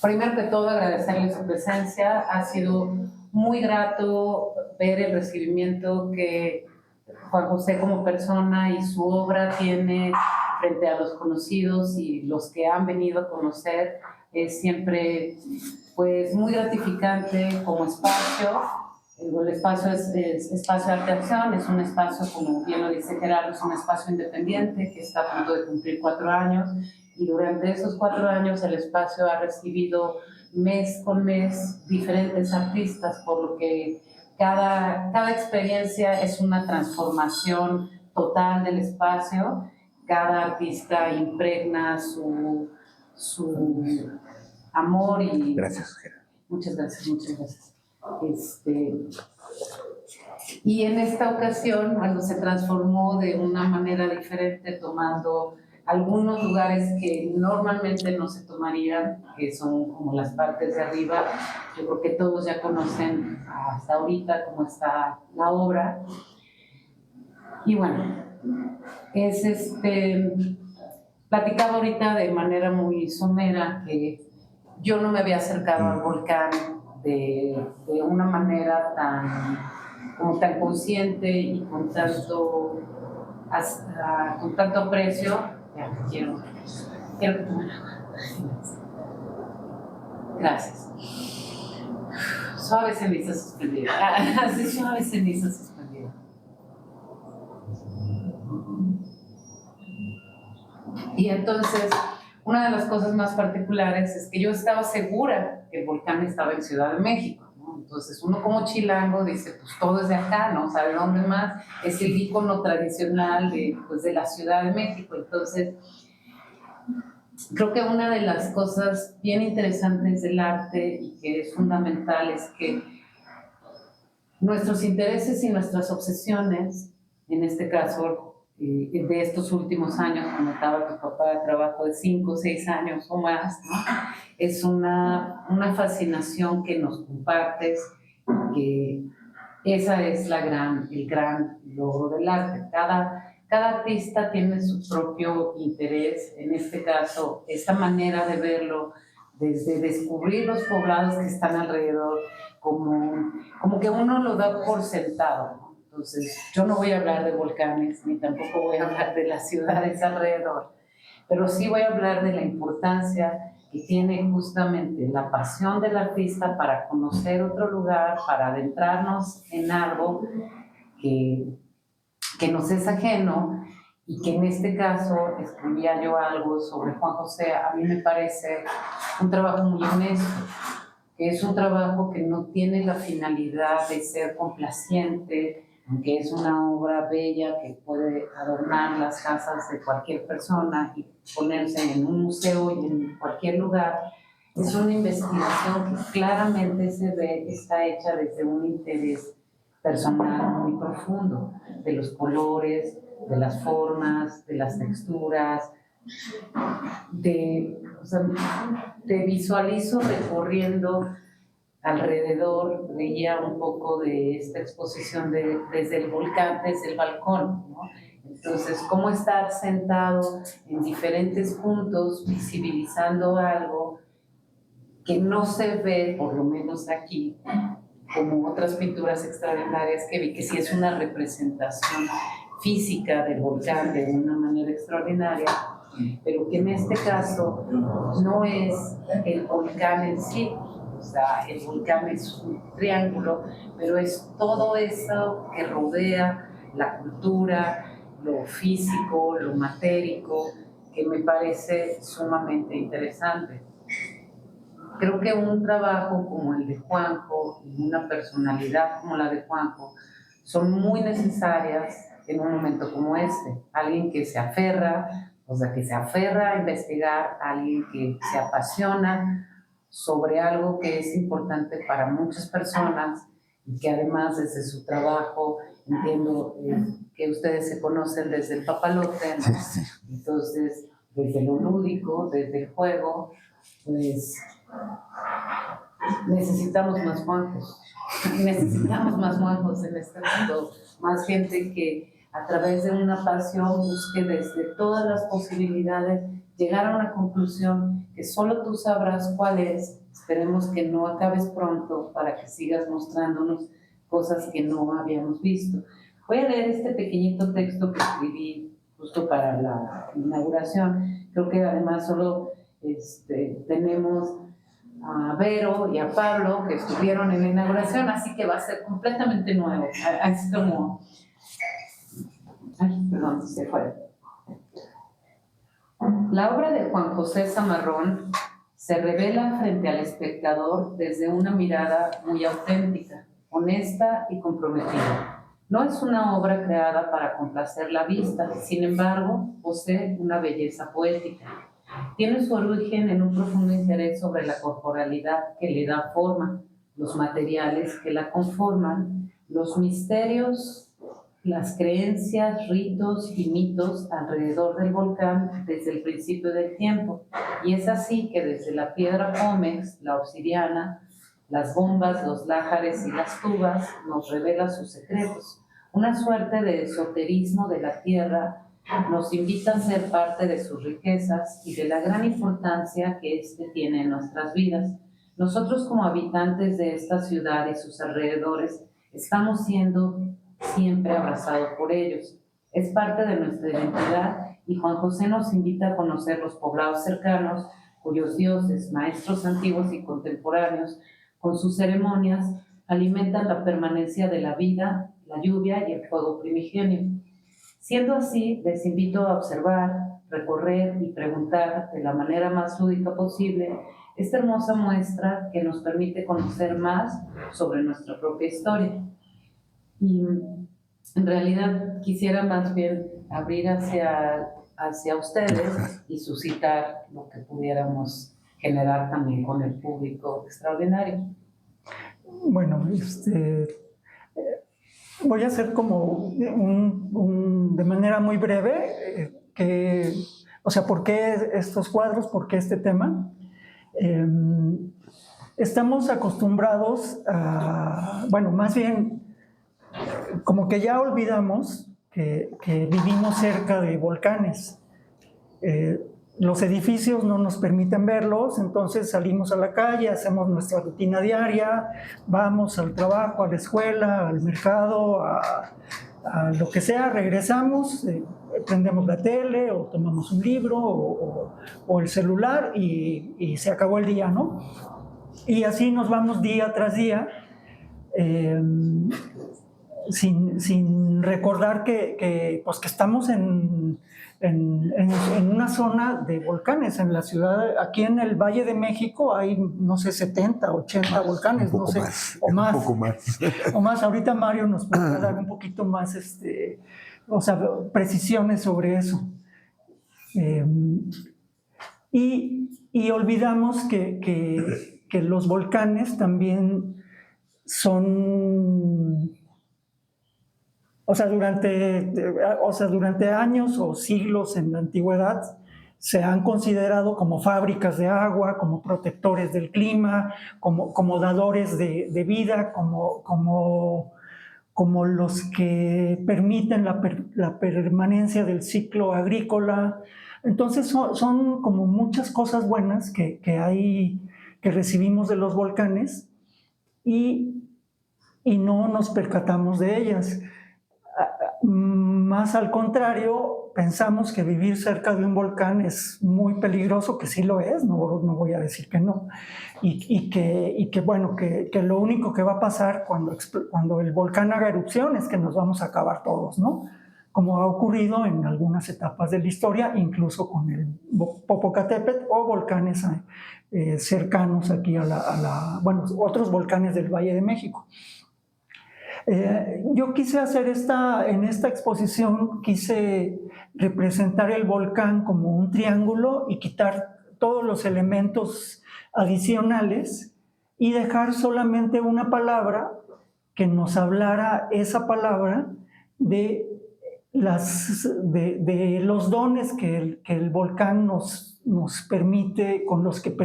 Primero que todo, agradecerle su presencia. Ha sido muy grato ver el recibimiento que Juan José como persona y su obra tiene frente a los conocidos y los que han venido a conocer. Es siempre pues muy gratificante como espacio. El espacio es Espacio de Arte Acción, es un espacio, como bien lo dice Gerardo, es un espacio independiente que está a punto de cumplir 4 años, y durante esos 4 años el espacio ha recibido mes con mes diferentes artistas, por lo que cada experiencia es una transformación total del espacio. Cada artista impregna su amor y... Gracias, Gerardo. Muchas gracias, muchas gracias. Y en esta ocasión, bueno, se transformó de una manera diferente, tomando algunos lugares que normalmente no se tomarían, que son como las partes de arriba. Yo creo que todos ya conocen hasta ahorita cómo está la obra. Y bueno, platicaba ahorita de manera muy somera que yo no me había acercado al volcán de una manera tan consciente y con tanto aprecio. Ya, quiero tomar agua. Gracias. Suave ceniza suspendida. Así, suave ceniza suspendida. Y entonces, una de las cosas más particulares es que yo estaba segura que el volcán estaba en Ciudad de México, ¿no? Entonces, uno como chilango dice, pues todo es de acá, ¿no? ¿Sabe dónde más? Es el ícono tradicional de la Ciudad de México. Entonces, creo que una de las cosas bien interesantes del arte y que es fundamental es que nuestros intereses y nuestras obsesiones, en este caso, de estos últimos años, comentaba tu papá, de trabajo de 5 o 6 años o más, ¿no? Es una fascinación que nos compartes, que esa es el gran logro del arte. Cada artista tiene su propio interés, en este caso, esta manera de verlo, desde descubrir los poblados que están alrededor, como que uno lo da por sentado, ¿no? Entonces, yo no voy a hablar de volcanes, ni tampoco voy a hablar de las ciudades alrededor, pero sí voy a hablar de la importancia que tiene justamente la pasión del artista para conocer otro lugar, para adentrarnos en algo que nos es ajeno, y que en este caso escribía yo algo sobre Juan José. A mí me parece un trabajo muy honesto, que es un trabajo que no tiene la finalidad de ser complaciente, aunque es una obra bella que puede adornar las casas de cualquier persona y ponerse en un museo y en cualquier lugar. Es una investigación que claramente se ve, está hecha desde un interés personal muy profundo, de los colores, de las formas, de las texturas, te visualizo recorriendo alrededor. Veía un poco de esta exposición desde el volcán, desde el balcón, ¿no? Entonces, cómo estar sentado en diferentes puntos, visibilizando algo que no se ve, por lo menos aquí, como otras pinturas extraordinarias que vi, que sí es una representación física del volcán de una manera extraordinaria, pero que en este caso no es el volcán en sí. O sea, el volcán es un triángulo, pero es todo eso que rodea la cultura, lo físico, lo matérico, que me parece sumamente interesante. Creo que un trabajo como el de Juanjo y una personalidad como la de Juanjo son muy necesarias en un momento como este. Alguien que se aferra, a investigar, alguien que se apasiona sobre algo que es importante para muchas personas y que además desde su trabajo, entiendo que ustedes se conocen desde el papalote, ¿no? Entonces, desde lo lúdico, desde el juego, pues necesitamos más Juanjos. Necesitamos más Juanjos en este mundo, más gente que a través de una pasión busque desde todas las posibilidades llegar a una conclusión que solo tú sabrás cuál es. Esperemos que no acabes pronto para que sigas mostrándonos cosas que no habíamos visto. Voy a leer este pequeñito texto que escribí justo para la inauguración. Creo que además solo tenemos a Vero y a Pablo que estuvieron en la inauguración, así que va a ser completamente nuevo. Es como... Ay, perdón, se fue. La obra de Juan José Zamarrón se revela frente al espectador desde una mirada muy auténtica, honesta y comprometida. No es una obra creada para complacer la vista, sin embargo, posee una belleza poética. Tiene su origen en un profundo interés sobre la corporalidad que le da forma, los materiales que la conforman, los misterios, las creencias, ritos y mitos alrededor del volcán desde el principio del tiempo. Y es así que desde la piedra pómex, la obsidiana, las bombas, los lájares y las tubas nos revela sus secretos. Una suerte de esoterismo de la tierra nos invita a ser parte de sus riquezas y de la gran importancia que éste tiene en nuestras vidas. Nosotros como habitantes de esta ciudad y sus alrededores estamos siendo siempre abrazados por ellos. Es parte de nuestra identidad y Juan José nos invita a conocer los poblados cercanos cuyos dioses, maestros antiguos y contemporáneos, con sus ceremonias, alimentan la permanencia de la vida, la lluvia y el fuego primigenio. Siendo así, les invito a observar, recorrer y preguntar de la manera más lúdica posible esta hermosa muestra que nos permite conocer más sobre nuestra propia historia. Y en realidad quisiera más bien abrir hacia ustedes y suscitar lo que pudiéramos generar también con el público extraordinario. Bueno, voy a hacer como de manera muy breve, ¿por qué estos cuadros? ¿Por qué este tema? Estamos acostumbrados a, más bien, como que ya olvidamos que vivimos cerca de volcanes. Los edificios no nos permiten verlos, entonces salimos a la calle, hacemos nuestra rutina diaria, vamos al trabajo, a la escuela, al mercado, a lo que sea, regresamos, prendemos la tele o tomamos un libro o el celular y se acabó el día, ¿no? Y así nos vamos día tras día, sin recordar que estamos en una zona de volcanes. En la ciudad, aquí en el Valle de México hay, no sé, 70, 80 volcanes, no sé, o más. Un poco más. O más. Ahorita Mario nos puede dar un poquito más, precisiones sobre eso. Y olvidamos que los volcanes también son... durante años o siglos en la antigüedad se han considerado como fábricas de agua, como protectores del clima, como dadores de vida, como los que permiten la permanencia del ciclo agrícola. Entonces son como muchas cosas buenas que recibimos de los volcanes y no nos percatamos de ellas. Más al contrario, pensamos que vivir cerca de un volcán es muy peligroso, que sí lo es, no voy a decir que no, y que lo único que va a pasar cuando el volcán haga erupción es que nos vamos a acabar todos, ¿no? Como ha ocurrido en algunas etapas de la historia, incluso con el Popocatépetl o volcanes cercanos aquí otros volcanes del Valle de México. Yo quise hacer en esta exposición, quise representar el volcán como un triángulo y quitar todos los elementos adicionales y dejar solamente una palabra que nos hablara esa palabra de los dones que el volcán nos permite, con los que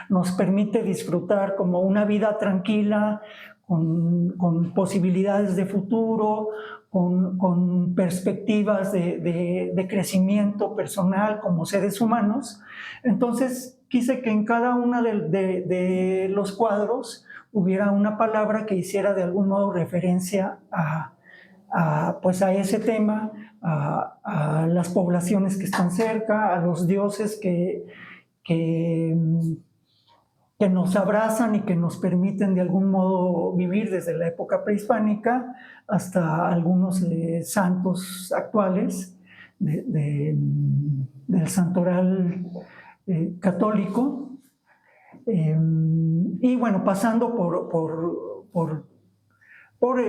nos permite disfrutar, como una vida tranquila, con posibilidades de futuro, con perspectivas de crecimiento personal como seres humanos. Entonces quise que en cada uno de los cuadros hubiera una palabra que hiciera de algún modo referencia pues a ese tema, a las poblaciones que están cerca, a los dioses que nos abrazan y que nos permiten de algún modo vivir desde la época prehispánica hasta algunos santos actuales del santoral católico. Y bueno, pasando por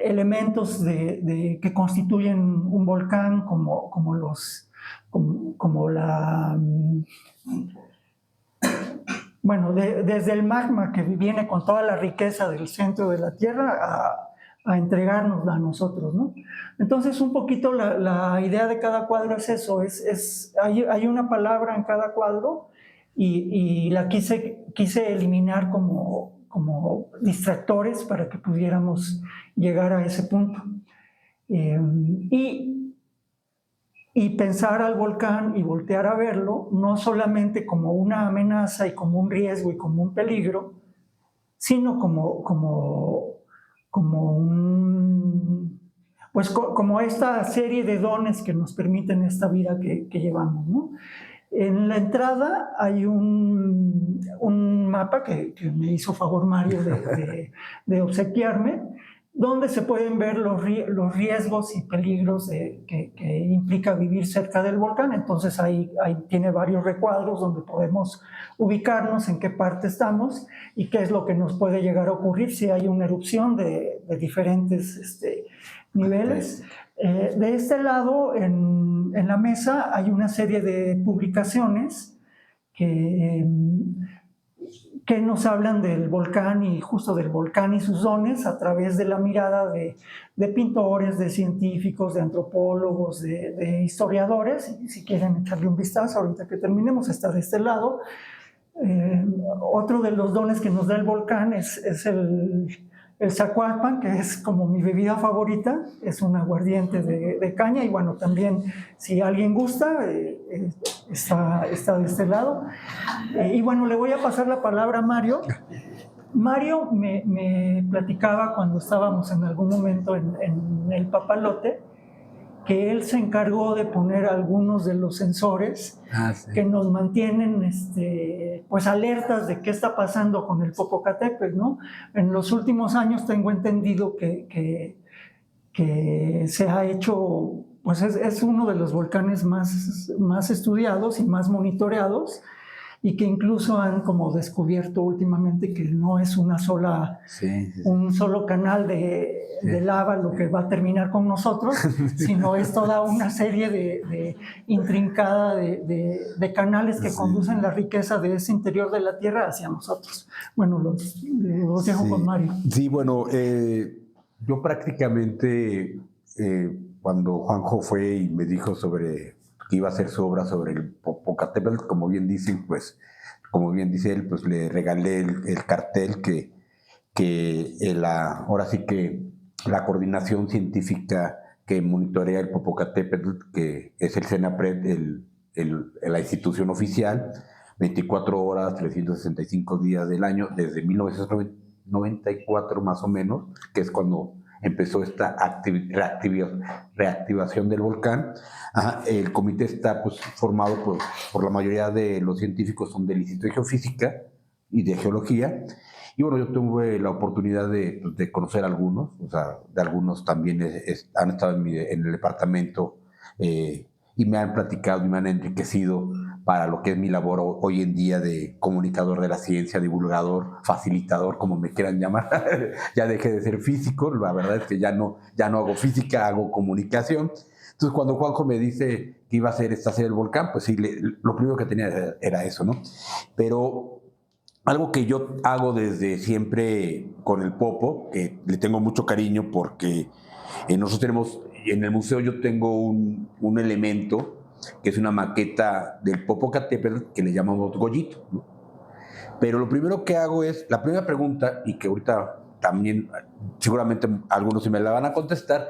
elementos que constituyen un volcán como la... Bueno, desde el magma que viene con toda la riqueza del centro de la Tierra a entregárnosla a nosotros, ¿no? Entonces, un poquito la idea de cada cuadro es eso, hay una palabra en cada cuadro y la quise eliminar como distractores para que pudiéramos llegar a ese punto. Y pensar al volcán y voltear a verlo, no solamente como una amenaza y como un riesgo y como un peligro, sino como esta serie de dones que nos permiten esta vida que llevamos, ¿no? En la entrada hay un mapa que me hizo favor Mario de obsequiarme, donde se pueden ver los riesgos y peligros que implica vivir cerca del volcán. Entonces ahí tiene varios recuadros donde podemos ubicarnos en qué parte estamos y qué es lo que nos puede llegar a ocurrir si hay una erupción de diferentes niveles. De este lado, en la mesa, hay una serie de publicaciones que nos hablan del volcán y justo del volcán y sus dones a través de la mirada de pintores, de científicos, de antropólogos, de historiadores. Si quieren echarle un vistazo ahorita que terminemos, está de este lado. Otro de los dones que nos da el volcán es el zacualpan, que es como mi bebida favorita, es un aguardiente de caña, y bueno, también si alguien gusta, está de este lado. Y bueno, le voy a pasar la palabra a Mario. Mario me platicaba cuando estábamos en algún momento en el Papalote, que él se encargó de poner algunos de los sensores que nos mantienen pues alertas de qué está pasando con el Popocatépetl, ¿no? En los últimos años tengo entendido que se ha hecho, pues es uno de los volcanes más estudiados y más monitoreados, y que incluso han como descubierto últimamente que no es un solo canal de lava lo que va a terminar con nosotros, sino es toda una serie de intrincada de canales que conducen la riqueza de ese interior de la Tierra hacia nosotros. Bueno, los dejo con Mario. Sí, bueno, yo prácticamente cuando Juanjo fue y me dijo que iba a hacer su obra sobre el Popocatépetl, como bien dice él, pues le regalé el cartel ahora sí que la coordinación científica que monitorea el Popocatépetl, que es el CENAPRED, la institución oficial, 24 horas, 365 días del año, desde 1994 más o menos, que es cuando empezó esta reactivación del volcán. El comité está pues, formado por la mayoría de los científicos, son del Instituto de Geofísica y de Geología. Y bueno, yo tuve la oportunidad de conocer a algunos, o sea, de algunos también han estado en el departamento y me han platicado y me han enriquecido para lo que es mi labor hoy en día de comunicador de la ciencia, divulgador, facilitador, como me quieran llamar. Ya dejé de ser físico, la verdad es que ya no hago física, hago comunicación. Entonces, cuando Juanjo me dice que iba a hacer esta serie del volcán, pues sí, lo primero que tenía era eso, ¿no? Pero algo que yo hago desde siempre con el Popo, que le tengo mucho cariño porque nosotros tenemos, en el museo yo tengo un elemento que es una maqueta del Popocatépetl que le llamamos Goyito, ¿no? Pero lo primero que hago es, la primera pregunta, y que ahorita también seguramente algunos sí me la van a contestar,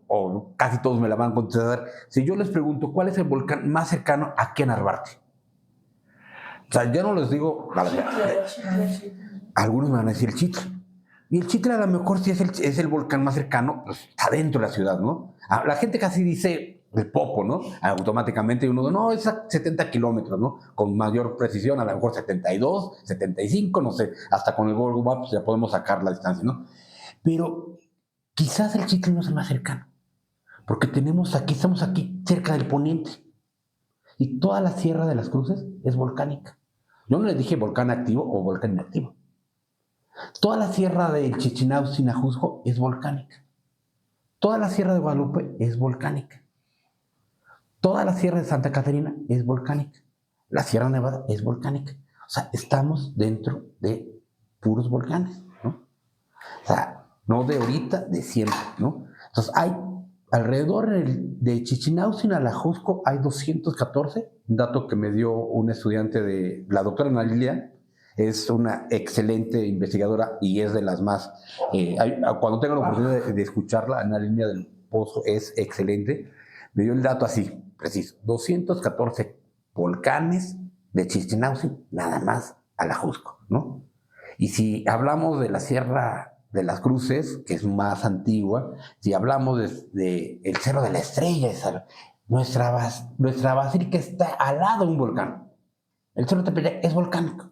o casi todos me la van a contestar, si yo les pregunto cuál es el volcán más cercano aquí en Narvarte. O sea, yo no les digo, algunos me van a decir el Chitle. Y el Chitle a lo mejor sí es el volcán más cercano, pues está dentro de la ciudad, ¿no? La gente casi dice el Popo, ¿no? Automáticamente uno, no, es a 70 kilómetros, ¿no? Con mayor precisión, a lo mejor 72, 75, no sé, hasta con el Google Maps ya podemos sacar la distancia, ¿no? Pero quizás el Chitle no es el más cercano, porque estamos aquí cerca del poniente, y toda la Sierra de las Cruces es volcánica. Yo no les dije volcán activo o volcán inactivo. Toda la sierra del Chichinauhua-Sinajusco es volcánica. Toda la sierra de Guadalupe es volcánica. Toda la sierra de Santa Catarina es volcánica. La Sierra Nevada es volcánica. O sea, estamos dentro de puros volcanes, ¿no? O sea, no de ahorita, de siempre, ¿no? Entonces, hay alrededor de Chichinauhua-Sinajusco hay 214, un dato que me dio un estudiante de la doctora Ana Lilia. Es una excelente investigadora y es de las más... cuando tenga la oportunidad de escucharla, Ana Lilia del Pozo es excelente. Me dio el dato así, preciso. 214 volcanes de Chichinauhua, nada más a la Jusco, ¿no? Y si hablamos de la Sierra de las Cruces, que es más antigua, si hablamos de el Cerro de la Estrella, nuestra basílica está al lado de un volcán. El Cerro de Tepeyac es volcánico.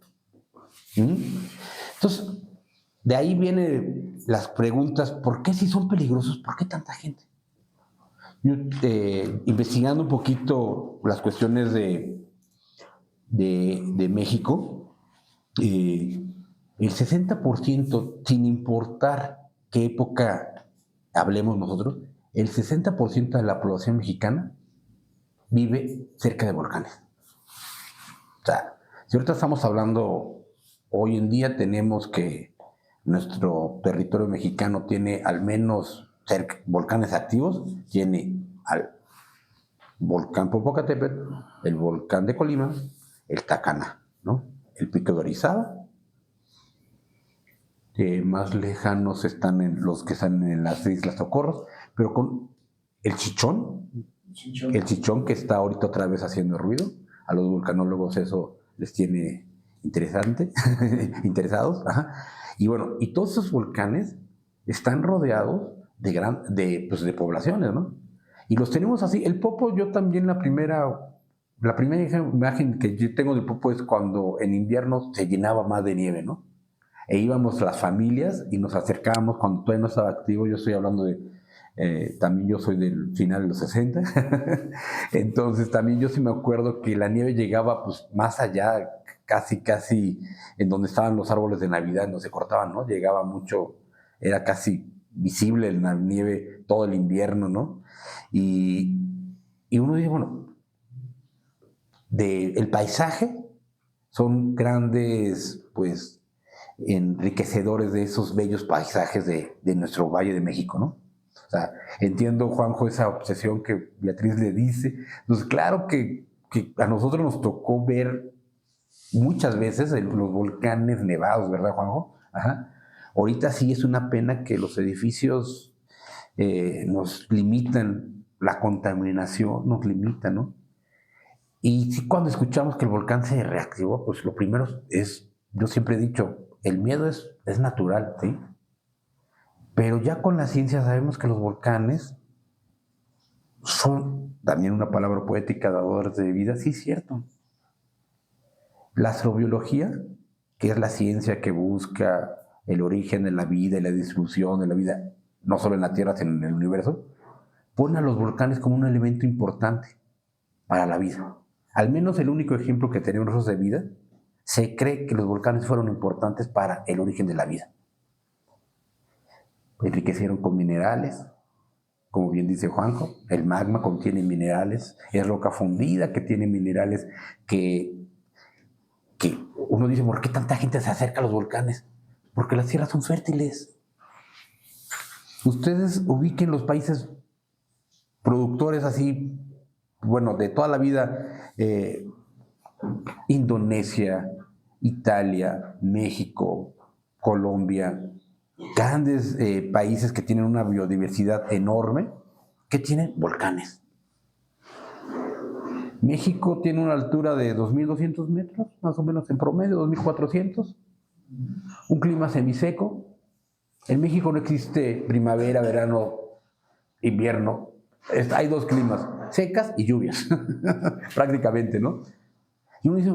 Entonces, de ahí vienen las preguntas, ¿por qué si son peligrosos? ¿Por qué tanta gente? Yo, investigando un poquito las cuestiones de México, el 60%, sin importar qué época hablemos nosotros, el 60% de la población mexicana vive cerca de volcanes. O sea, si ahorita estamos hablando, hoy en día tenemos que nuestro territorio mexicano tiene al menos volcanes activos, tiene al volcán Popocatépetl, el volcán de Colima, el Tacaná, ¿no? El Pico de Orizaba. Más lejanos están los que están en las Islas Socorros, pero con el Chichón que está ahorita otra vez haciendo ruido. A los volcanólogos eso les tiene interesados. Ajá. Y bueno, y todos esos volcanes están rodeados de poblaciones, ¿no? Y los tenemos así. El Popo, yo también la primera imagen que yo tengo del Popo es cuando en invierno se llenaba más de nieve, ¿no? E íbamos las familias y nos acercábamos cuando todavía no estaba activo. Yo estoy hablando también yo soy del final de los 60. Entonces también yo sí me acuerdo que la nieve llegaba pues más allá, casi en donde estaban los árboles de Navidad, donde se cortaban, ¿no? Llegaba mucho, era casi visible la nieve todo el invierno, ¿no? Y uno dice, bueno, el paisaje son grandes, pues, enriquecedores de esos bellos paisajes de nuestro Valle de México, ¿no? O sea, entiendo, Juanjo, esa obsesión que Beatriz le dice. Entonces, claro que a nosotros nos tocó ver muchas veces los volcanes nevados, ¿verdad, Juanjo? Ajá. Ahorita sí es una pena que los edificios nos limitan, la contaminación nos limita, ¿no? Y sí, cuando escuchamos que el volcán se reactivó, pues lo primero es, yo siempre he dicho, el miedo es natural, ¿sí? Pero ya con la ciencia sabemos que los volcanes son, también una palabra poética, dadores de vida, sí es cierto. La astrobiología, que es la ciencia que busca el origen de la vida y la distribución de la vida, no solo en la Tierra, sino en el universo, pone a los volcanes como un elemento importante para la vida. Al menos el único ejemplo que tenemos nosotros de vida, se cree que los volcanes fueron importantes para el origen de la vida. Enriquecieron con minerales, como bien dice Juanjo, el magma contiene minerales, es roca fundida que tiene minerales que uno dice, ¿por qué tanta gente se acerca a los volcanes? Porque las tierras son fértiles. Ustedes ubiquen los países productores así, bueno, de toda la vida, Indonesia, Italia, México, Colombia, grandes países que tienen una biodiversidad enorme, que tienen volcanes. México tiene una altura de 2.200 metros, más o menos en promedio, 2.400. Un clima semiseco. En México no existe primavera, verano, invierno. Hay 2 climas, secas y lluvias, prácticamente, ¿no? Y uno dice,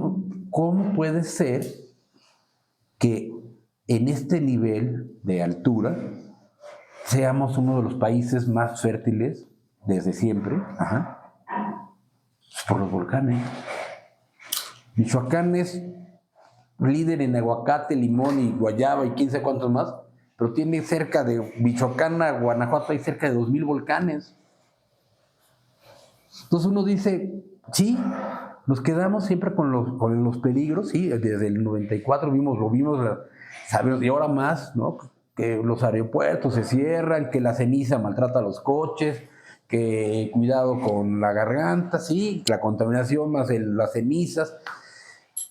¿cómo puede ser que en este nivel de altura seamos uno de los países más fértiles desde siempre? Por los volcanes. Michoacán es líder en aguacate, limón y guayaba y 15 cuantos más, pero tiene cerca de Michoacán a Guanajuato hay cerca de 2,000 volcanes. Entonces uno dice, sí, nos quedamos siempre con los peligros, sí, desde el 94 lo vimos, sabemos, y ahora más, ¿no? Que los aeropuertos se cierran, que la ceniza maltrata a los coches, que cuidado con la garganta, sí, la contaminación más las cenizas,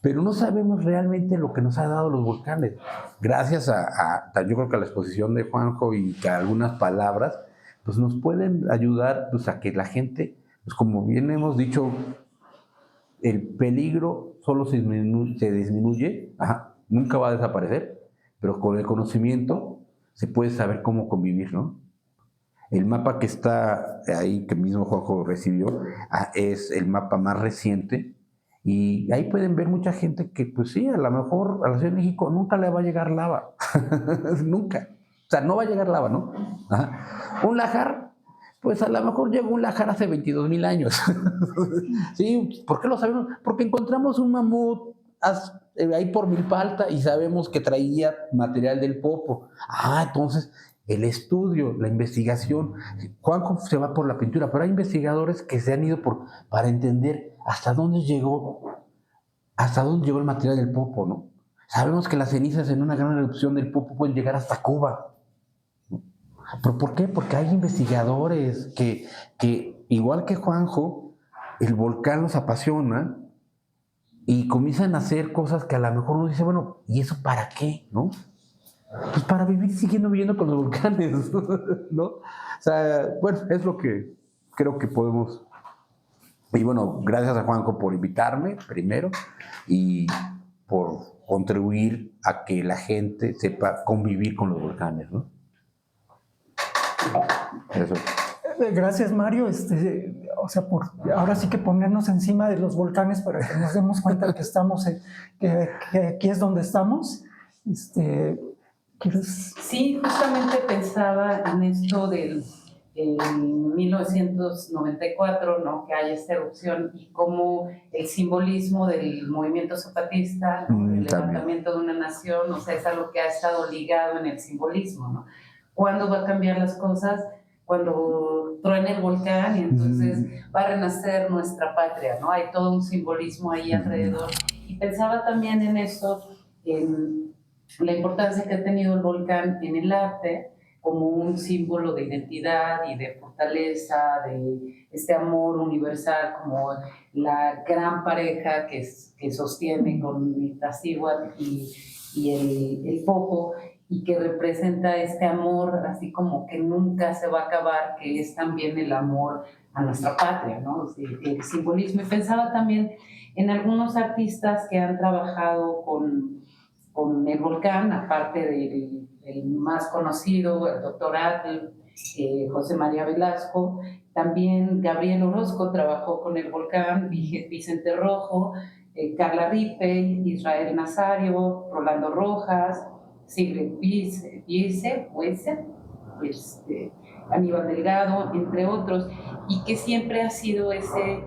pero no sabemos realmente lo que nos ha dado los volcanes. Gracias yo creo que a la exposición de Juanjo y que algunas palabras, pues nos pueden ayudar pues, a que la gente, pues como bien hemos dicho, el peligro solo se disminuye, nunca va a desaparecer, pero con el conocimiento se puede saber cómo convivir, ¿no? El mapa que está ahí, que mismo Juanjo recibió, es el mapa más reciente. Y ahí pueden ver mucha gente que, pues sí, a lo mejor a la Ciudad de México nunca le va a llegar lava. Nunca. O sea, no va a llegar lava, ¿no? Un lajar, pues a lo mejor llegó un lajar hace 22,000 años. Sí, ¿por qué lo sabemos? Porque encontramos un mamut ahí por Milpa Alta y sabemos que traía material del Popo. Entonces el estudio, la investigación, Juanjo se va por la pintura, pero hay investigadores que se han ido para entender hasta dónde llegó el material del Popo, ¿no? Sabemos que las cenizas en una gran erupción del Popo pueden llegar hasta Cuba. ¿Pero por qué? Porque hay investigadores que igual que Juanjo, el volcán los apasiona y comienzan a hacer cosas que a lo mejor uno dice, bueno, ¿y eso para qué? ¿No? Pues para siguiendo viviendo con los volcanes, ¿no? O sea, bueno, es lo que creo que podemos. Y bueno, gracias a Juanjo por invitarme, primero, y por contribuir a que la gente sepa convivir con los volcanes, ¿no? Eso. Gracias, Mario. O sea, por ahora sí que ponernos encima de los volcanes para que nos demos cuenta que estamos, que aquí es donde estamos. ¿Quieres? Sí, justamente pensaba en esto en 1994, ¿no? Que hay esta erupción y cómo el simbolismo del movimiento zapatista, ¿no? El levantamiento de una nación, o sea, es algo que ha estado ligado en el simbolismo, ¿no? ¿Cuándo va a cambiar las cosas? Cuando truene el volcán y entonces va a renacer nuestra patria, ¿no? Hay todo un simbolismo ahí alrededor. Y pensaba también en eso, en la importancia que ha tenido el volcán en el arte como un símbolo de identidad y de fortaleza, de este amor universal, como la gran pareja que sostiene con Iztaccíhuatl y el Popo, y que representa este amor así como que nunca se va a acabar, que es también el amor a nuestra patria, ¿no? El simbolismo. Y pensaba también en algunos artistas que han trabajado con el volcán, aparte del más conocido, el doctor Atl, José María Velasco. También Gabriel Orozco trabajó con el volcán, Vicente Rojo, Carla Ripe, Israel Nazario, Rolando Rojas, Sigrid Wiese, Aníbal Delgado, entre otros, y que siempre ha sido ese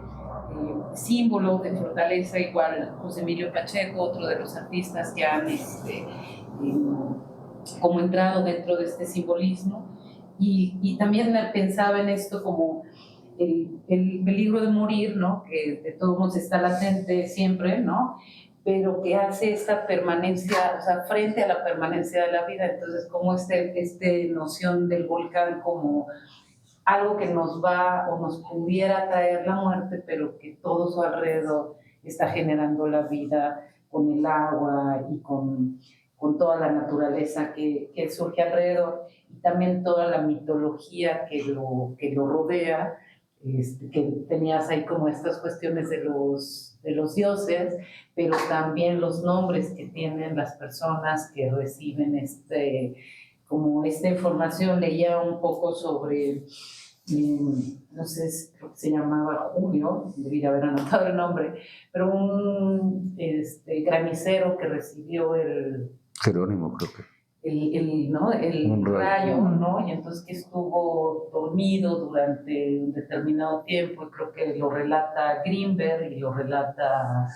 símbolo de fortaleza. Igual José Emilio Pacheco, otro de los artistas que han como entrado dentro de este simbolismo, y también pensaba en esto como el peligro de morir, ¿no? Que de todos modos está latente siempre, ¿no? Pero que hace esta permanencia, o sea, frente a la permanencia de la vida. Entonces, como este noción del volcán como algo que nos va o nos pudiera traer la muerte, pero que todo su alrededor está generando la vida con el agua y con con toda la naturaleza que surge alrededor, y también toda la mitología que lo rodea, que tenías ahí como estas cuestiones de los dioses, pero también los nombres que tienen las personas que reciben como esta información. Leía un poco sobre, no sé, creo que se llamaba Julio, debí haber anotado el nombre, pero un granicero que recibió Jerónimo, creo que. ¿no? Un rayo. rayo, ¿no? Y entonces que estuvo dormido durante un determinado tiempo, y creo que lo relata Greenberg y lo relata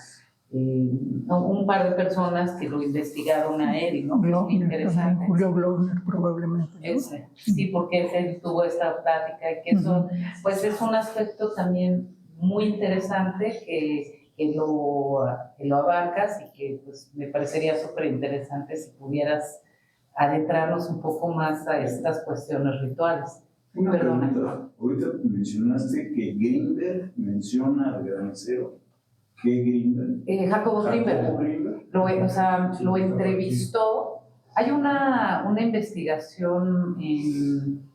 un par de personas que lo investigaron a él, ¿no? Interesante. Julio Glogner, probablemente, ¿no? Sí, porque él tuvo esta plática, y que eso, pues es un aspecto también muy interesante que lo abarcas, y que pues me parecería súper interesante si pudieras adentrarnos un poco más a estas cuestiones rituales. Una pregunta. Ahorita mencionaste que Greenberg menciona al granicero. ¿Qué Greenberg? Jacobo Greenberg. Lo entrevistó. Hay una investigación en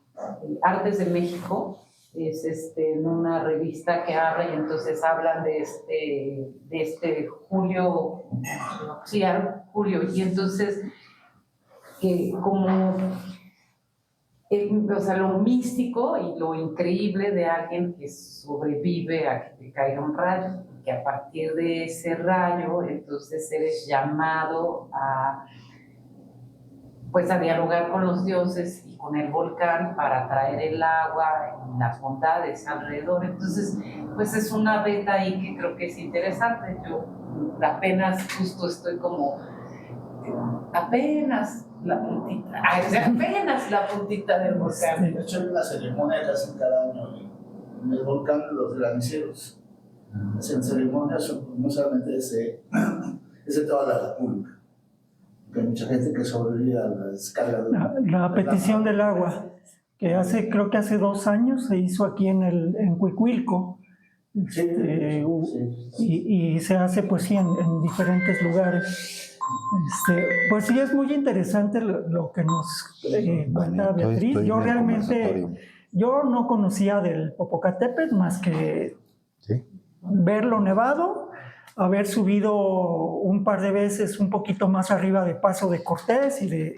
Artes de México, es en una revista que habla, y entonces hablan de Julio, Julio, y entonces como lo místico y lo increíble de alguien que sobrevive a que te caiga un rayo, que a partir de ese rayo entonces eres llamado a dialogar con los dioses y con el volcán para traer el agua y las bondades alrededor. Entonces, pues es una beta ahí que creo que es interesante. Yo apenas justo estoy como apenas la puntita del volcán. De hecho, hay una ceremonia que hacen cada año en el volcán de los graniceros. Hacen ceremonias, no solamente es de toda la República. Hay mucha gente que sobrevive a la descarga de la petición del agua, que creo que hace 2 años se hizo aquí en Cuicuilco. Y se hace pues sí en diferentes lugares. Pues sí, es muy interesante lo que nos cuenta Beatriz. Yo realmente no conocía del Popocatépetl más que verlo nevado, haber subido un par de veces un poquito más arriba de Paso de Cortés y de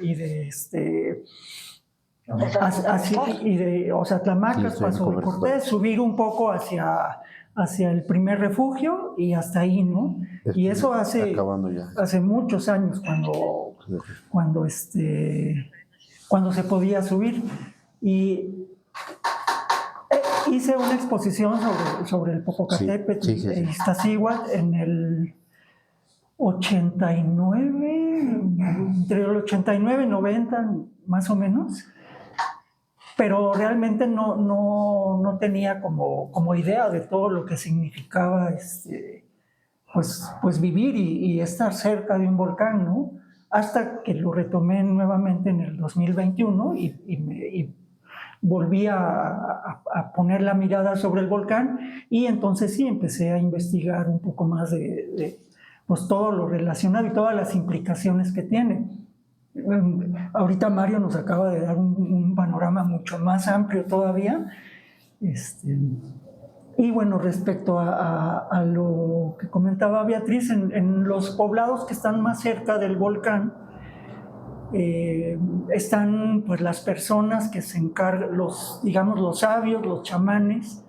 Tlamacas, Paso de Cortés, subir un poco hacia el primer refugio y hasta ahí, ¿no? Y eso hace muchos años cuando se podía subir. Y hice una exposición sobre el Popocatépetl en Iztaccíhuatl en el 89, entre el 89 y 90 más o menos, pero realmente no tenía como idea de todo lo que significaba pues vivir y estar cerca de un volcán, ¿no? Hasta que lo retomé nuevamente en el 2021 y volví a poner la mirada sobre el volcán, y entonces sí empecé a investigar un poco más de pues todo lo relacionado y todas las implicaciones que tiene. Ahorita Mario nos acaba de dar un panorama mucho más amplio todavía. Y bueno, respecto a lo que comentaba Beatriz, en los poblados que están más cerca del volcán, están pues las personas que se encargan, los sabios, los chamanes,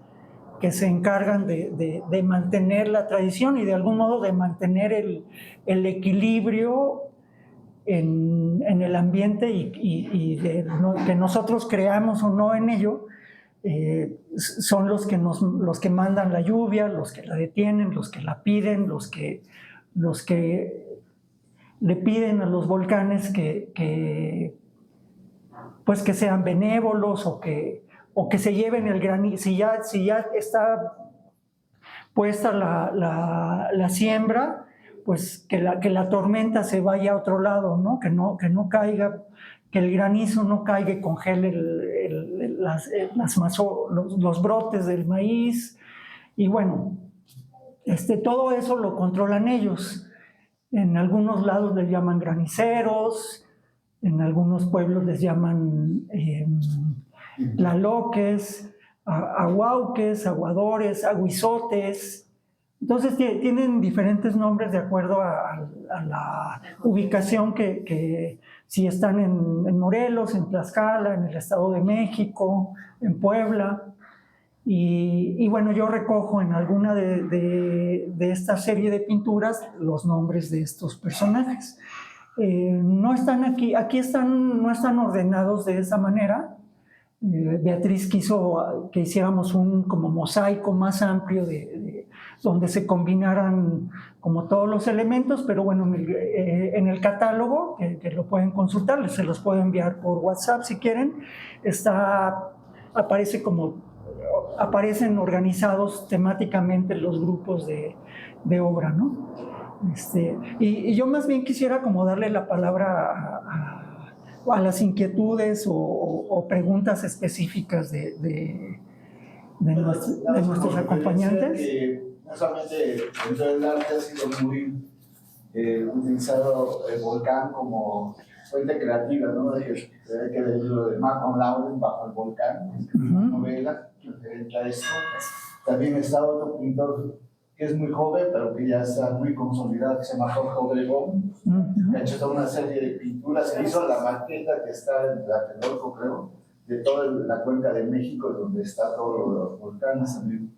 que se encargan de mantener la tradición y de algún modo de mantener el equilibrio en el ambiente y que nosotros creamos o no en ello. Son los que mandan la lluvia, los que la detienen, los que la piden, los que le piden a los volcanes que sean benévolos o que se lleven el granizo. Si ya está puesta la siembra, pues que la tormenta se vaya a otro lado, ¿no? Que no caiga, que el granizo no caiga y congele los brotes del maíz. Y bueno, todo eso lo controlan ellos. En algunos lados les llaman graniceros, en algunos pueblos les llaman tlaloques, ahuauques, aguadores, aguizotes. Entonces tienen diferentes nombres de acuerdo a la ubicación que si están en Morelos, en Tlaxcala, en el Estado de México, en Puebla. Y bueno, yo recojo en alguna de esta serie de pinturas los nombres de estos personajes. No están aquí no están ordenados de esa manera. Beatriz quiso que hiciéramos un como mosaico más amplio donde se combinaran como todos los elementos, pero bueno, en el catálogo, que lo pueden consultar, se los puedo enviar por WhatsApp si quieren, aparecen organizados temáticamente los grupos de obra, ¿no? Y yo más bien quisiera como darle la palabra a las inquietudes o preguntas específicas de nuestros acompañantes. No solamente dentro del arte ha sido muy utilizado el volcán como fuente creativa, ¿no? Hay que leer lo de Malcolm Lowry, Bajo el volcán, una novela referente a esto. También está otro pintor que es muy joven, pero que ya está muy consolidado, que se llama Jorge Obregón, que ha hecho toda una serie de pinturas, que hizo la maqueta que está en Tlatelolco, creo, de toda la cuenca de México, donde está todos los volcanes también.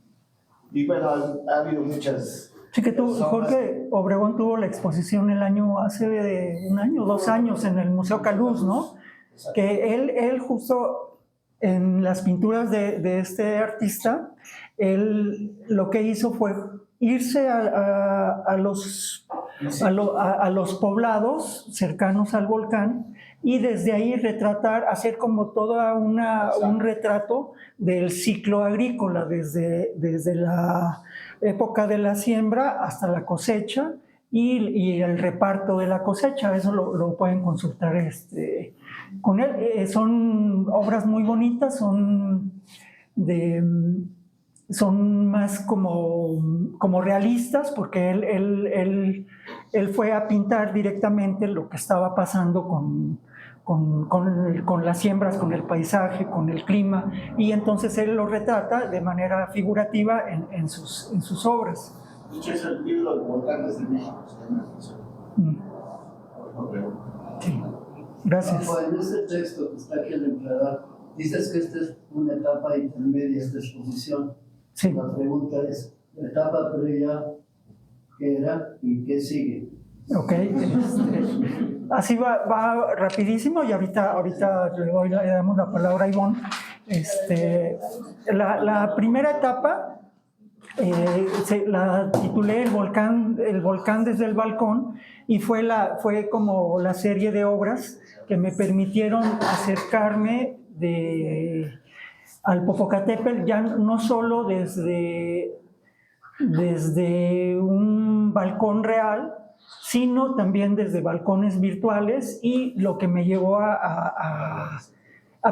Y bueno, ha habido muchas... Sí, que Jorge Obregón tuvo la exposición hace un año, 2 años en el Museo Caluz, ¿no? Exacto. Que él justo en las pinturas de este artista, él lo que hizo fue irse a los poblados cercanos al volcán y desde ahí hacer como toda un retrato del ciclo agrícola, desde la época de la siembra hasta la cosecha y el reparto de la cosecha. Eso lo pueden consultar con él. Son obras muy bonitas, son más como realistas, porque él fue a pintar directamente lo que estaba pasando con las siembras, con el paisaje, con el clima, y entonces él lo retrata de manera figurativa en sus obras. De hecho, es el libro de Volcanes de México. Sí, gracias. En este texto que está aquí en la entrada, dices que esta es una etapa intermedia, esta exposición. Sí. La pregunta es, la etapa previa, ¿qué era y qué sigue? Ok, así va rapidísimo y ahorita le damos la palabra a Ivonne. La primera etapa la titulé el volcán desde el balcón, y fue como la serie de obras que me permitieron acercarme al Popocatépetl, ya no solo desde un balcón real, sino también desde balcones virtuales, y lo que me llevó a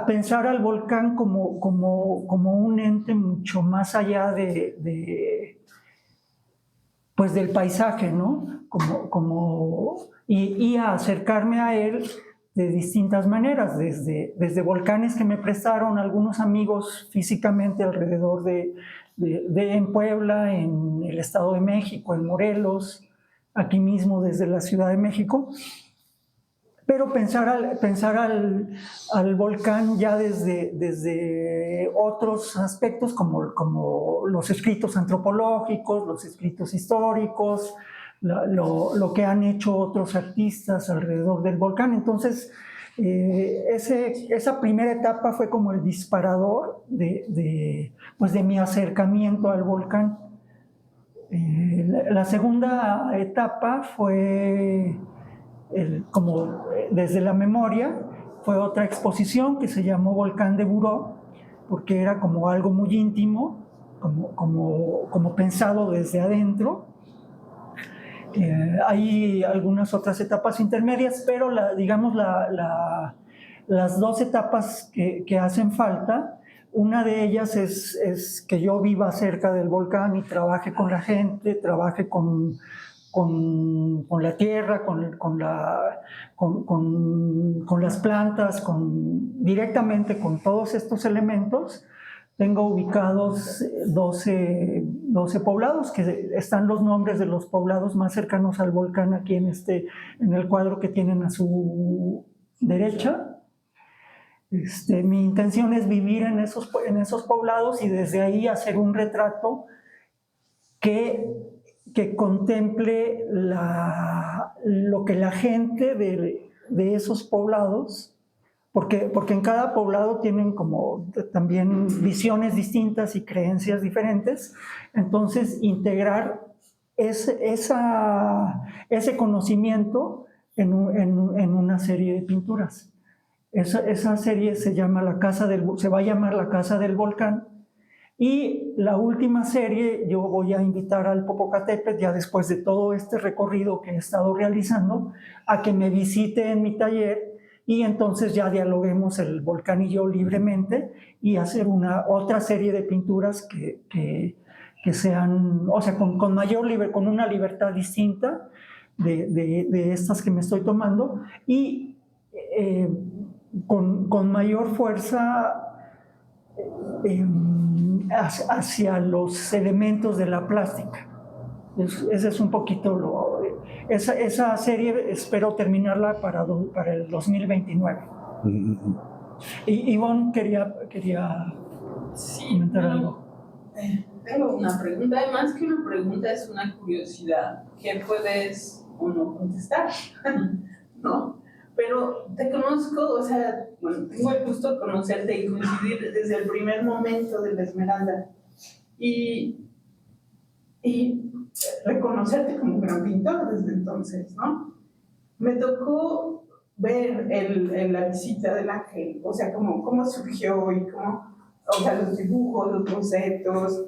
pensar al volcán como un ente mucho más allá pues del paisaje, ¿no? Y a acercarme a él de distintas maneras, desde volcanes que me prestaron algunos amigos físicamente alrededor en Puebla, en el Estado de México, en Morelos, aquí mismo desde la Ciudad de México, pero pensar al volcán ya desde otros aspectos como los escritos antropológicos, los escritos históricos, lo que han hecho otros artistas alrededor del volcán. Entonces, esa primera etapa fue como el disparador de mi acercamiento al volcán. La segunda etapa fue, como desde la memoria, fue otra exposición que se llamó Volcán de Buró, porque era como algo muy íntimo, como pensado desde adentro. Hay algunas otras etapas intermedias, pero las 2 etapas que hacen falta, una de ellas es que yo viva cerca del volcán y trabaje con la gente, trabaje con con la tierra, con las plantas, directamente con todos estos elementos. Tengo ubicados 12 poblados, que están los nombres de los poblados más cercanos al volcán aquí en el cuadro que tienen a su derecha. Mi intención es vivir en esos poblados y desde ahí hacer un retrato que contemple lo que la gente de esos poblados, porque en cada poblado tienen como también visiones distintas y creencias diferentes, entonces integrar ese conocimiento en una serie de pinturas. Esa serie se va a llamar La Casa del Volcán. Y la última serie yo voy a invitar al Popocatépetl, ya después de todo este recorrido que he estado realizando, a que me visite en mi taller y entonces ya dialoguemos el volcán y yo libremente y hacer otra serie de pinturas que sean, o sea, con una libertad distinta de estas que me estoy tomando y con mayor fuerza hacia los elementos de la plástica. Ese es un poquito esa serie espero terminarla para el 2029. Y Ivonne quería comentar algo. Tengo una pregunta, además que una pregunta es una curiosidad que puedes o no contestar, ¿no? Pero te conozco, o sea, bueno, tengo el gusto de conocerte y coincidir desde el primer momento de La Esmeralda y reconocerte como gran pintor desde entonces, ¿no? Me tocó ver la visita del ángel, o sea, cómo surgió y o sea, los dibujos, los bocetos,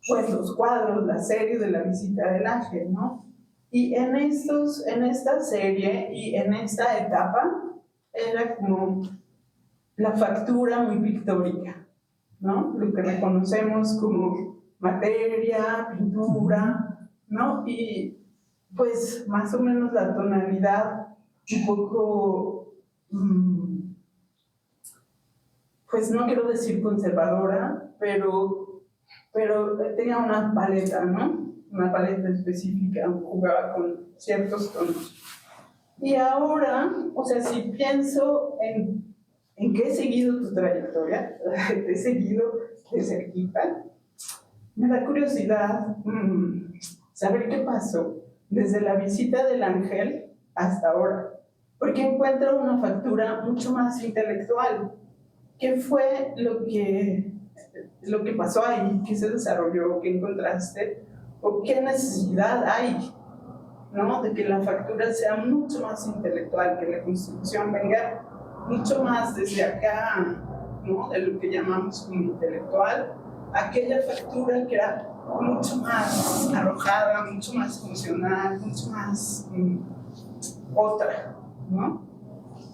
pues los cuadros, la serie de la visita del ángel, ¿no? Y en esta serie y en esta etapa era como la factura muy pictórica, ¿no? Lo que reconocemos como materia, pintura, ¿no? Y pues más o menos la tonalidad un poco, pues no quiero decir conservadora, pero tenía una paleta, ¿no? Una paleta específica, jugaba con ciertos tonos. Y ahora, o sea, si pienso en que he seguido tu trayectoria, te he seguido de cerquita, me da curiosidad saber qué pasó desde la visita del ángel hasta ahora, porque encuentro una factura mucho más intelectual. ¿Qué fue lo que pasó ahí? ¿Qué se desarrolló? ¿Qué encontraste? ¿O qué necesidad hay, ¿no? De que la factura sea mucho más intelectual, que la construcción venga mucho más desde acá, ¿no? De lo que llamamos como intelectual, aquella factura que era mucho más arrojada, mucho más emocional, mucho más otra, ¿no?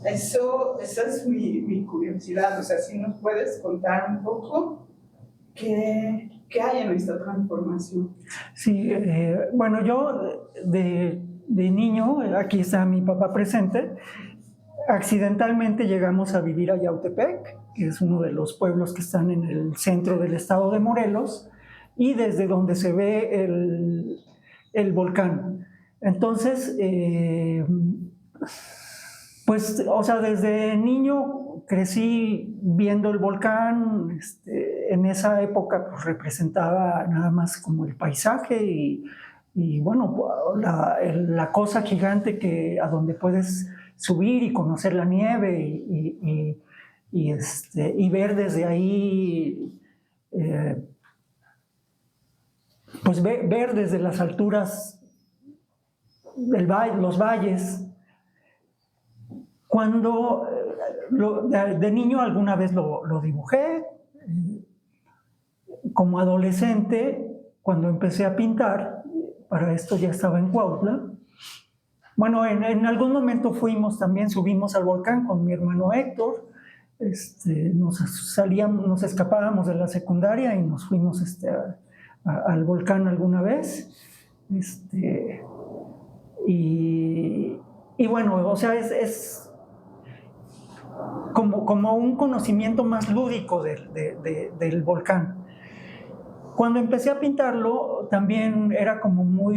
Esa es mi curiosidad, o sea, si nos puedes contar un poco ¿qué hay en esta transformación? Sí, bueno, yo de niño, aquí está mi papá presente, accidentalmente llegamos a vivir a Yautepec, que es uno de los pueblos que están en el centro del estado de Morelos, y desde donde se ve el volcán. Entonces, pues, o sea, desde niño crecí viendo el volcán. En esa época pues, representaba nada más como el paisaje y bueno, la cosa gigante a donde puedes subir y conocer la nieve y ver desde ahí, pues ver desde las alturas los valles. Cuando de niño alguna vez lo dibujé, como adolescente, cuando empecé a pintar, para esto ya estaba en Cuautla. Bueno, en algún momento subimos al volcán con mi hermano Héctor, nos escapábamos de la secundaria y nos fuimos al volcán alguna vez. Y bueno, o sea, es como un conocimiento más lúdico del volcán. Cuando empecé a pintarlo, también era como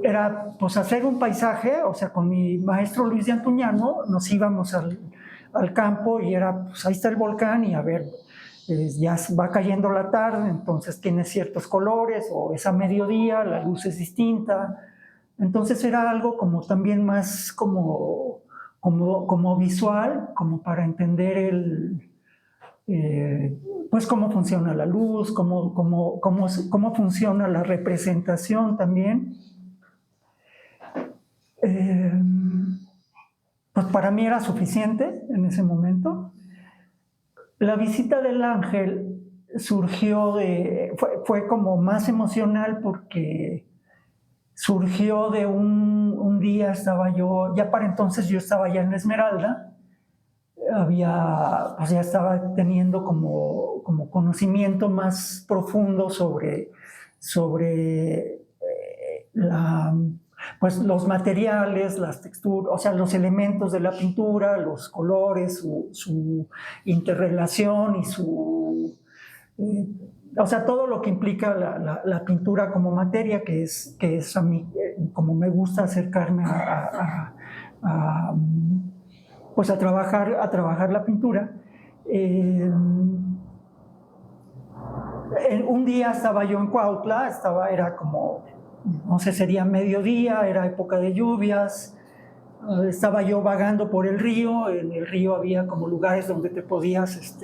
era pues hacer un paisaje, o sea, con mi maestro Luis de Antuñano nos íbamos al campo y era, pues ahí está el volcán y a ver, ya va cayendo la tarde, entonces tiene ciertos colores, o es a mediodía, la luz es distinta, entonces era algo como también más como visual, como para entender pues cómo funciona la luz, cómo funciona la representación también. Pues para mí era suficiente en ese momento. La visita del ángel surgió fue como más emocional porque surgió de un día, estaba yo, ya para entonces yo estaba ya en la Esmeralda, pues ya estaba teniendo como conocimiento más profundo sobre pues los materiales, las texturas, o sea, los elementos de la pintura, los colores, su interrelación y o sea, todo lo que implica la pintura como materia, que es a mí, como me gusta acercarme pues a trabajar la pintura. Un día estaba yo en Cuautla, era como, no sé, sería mediodía, era época de lluvias, estaba yo vagando por el río, en el río había como lugares donde te podías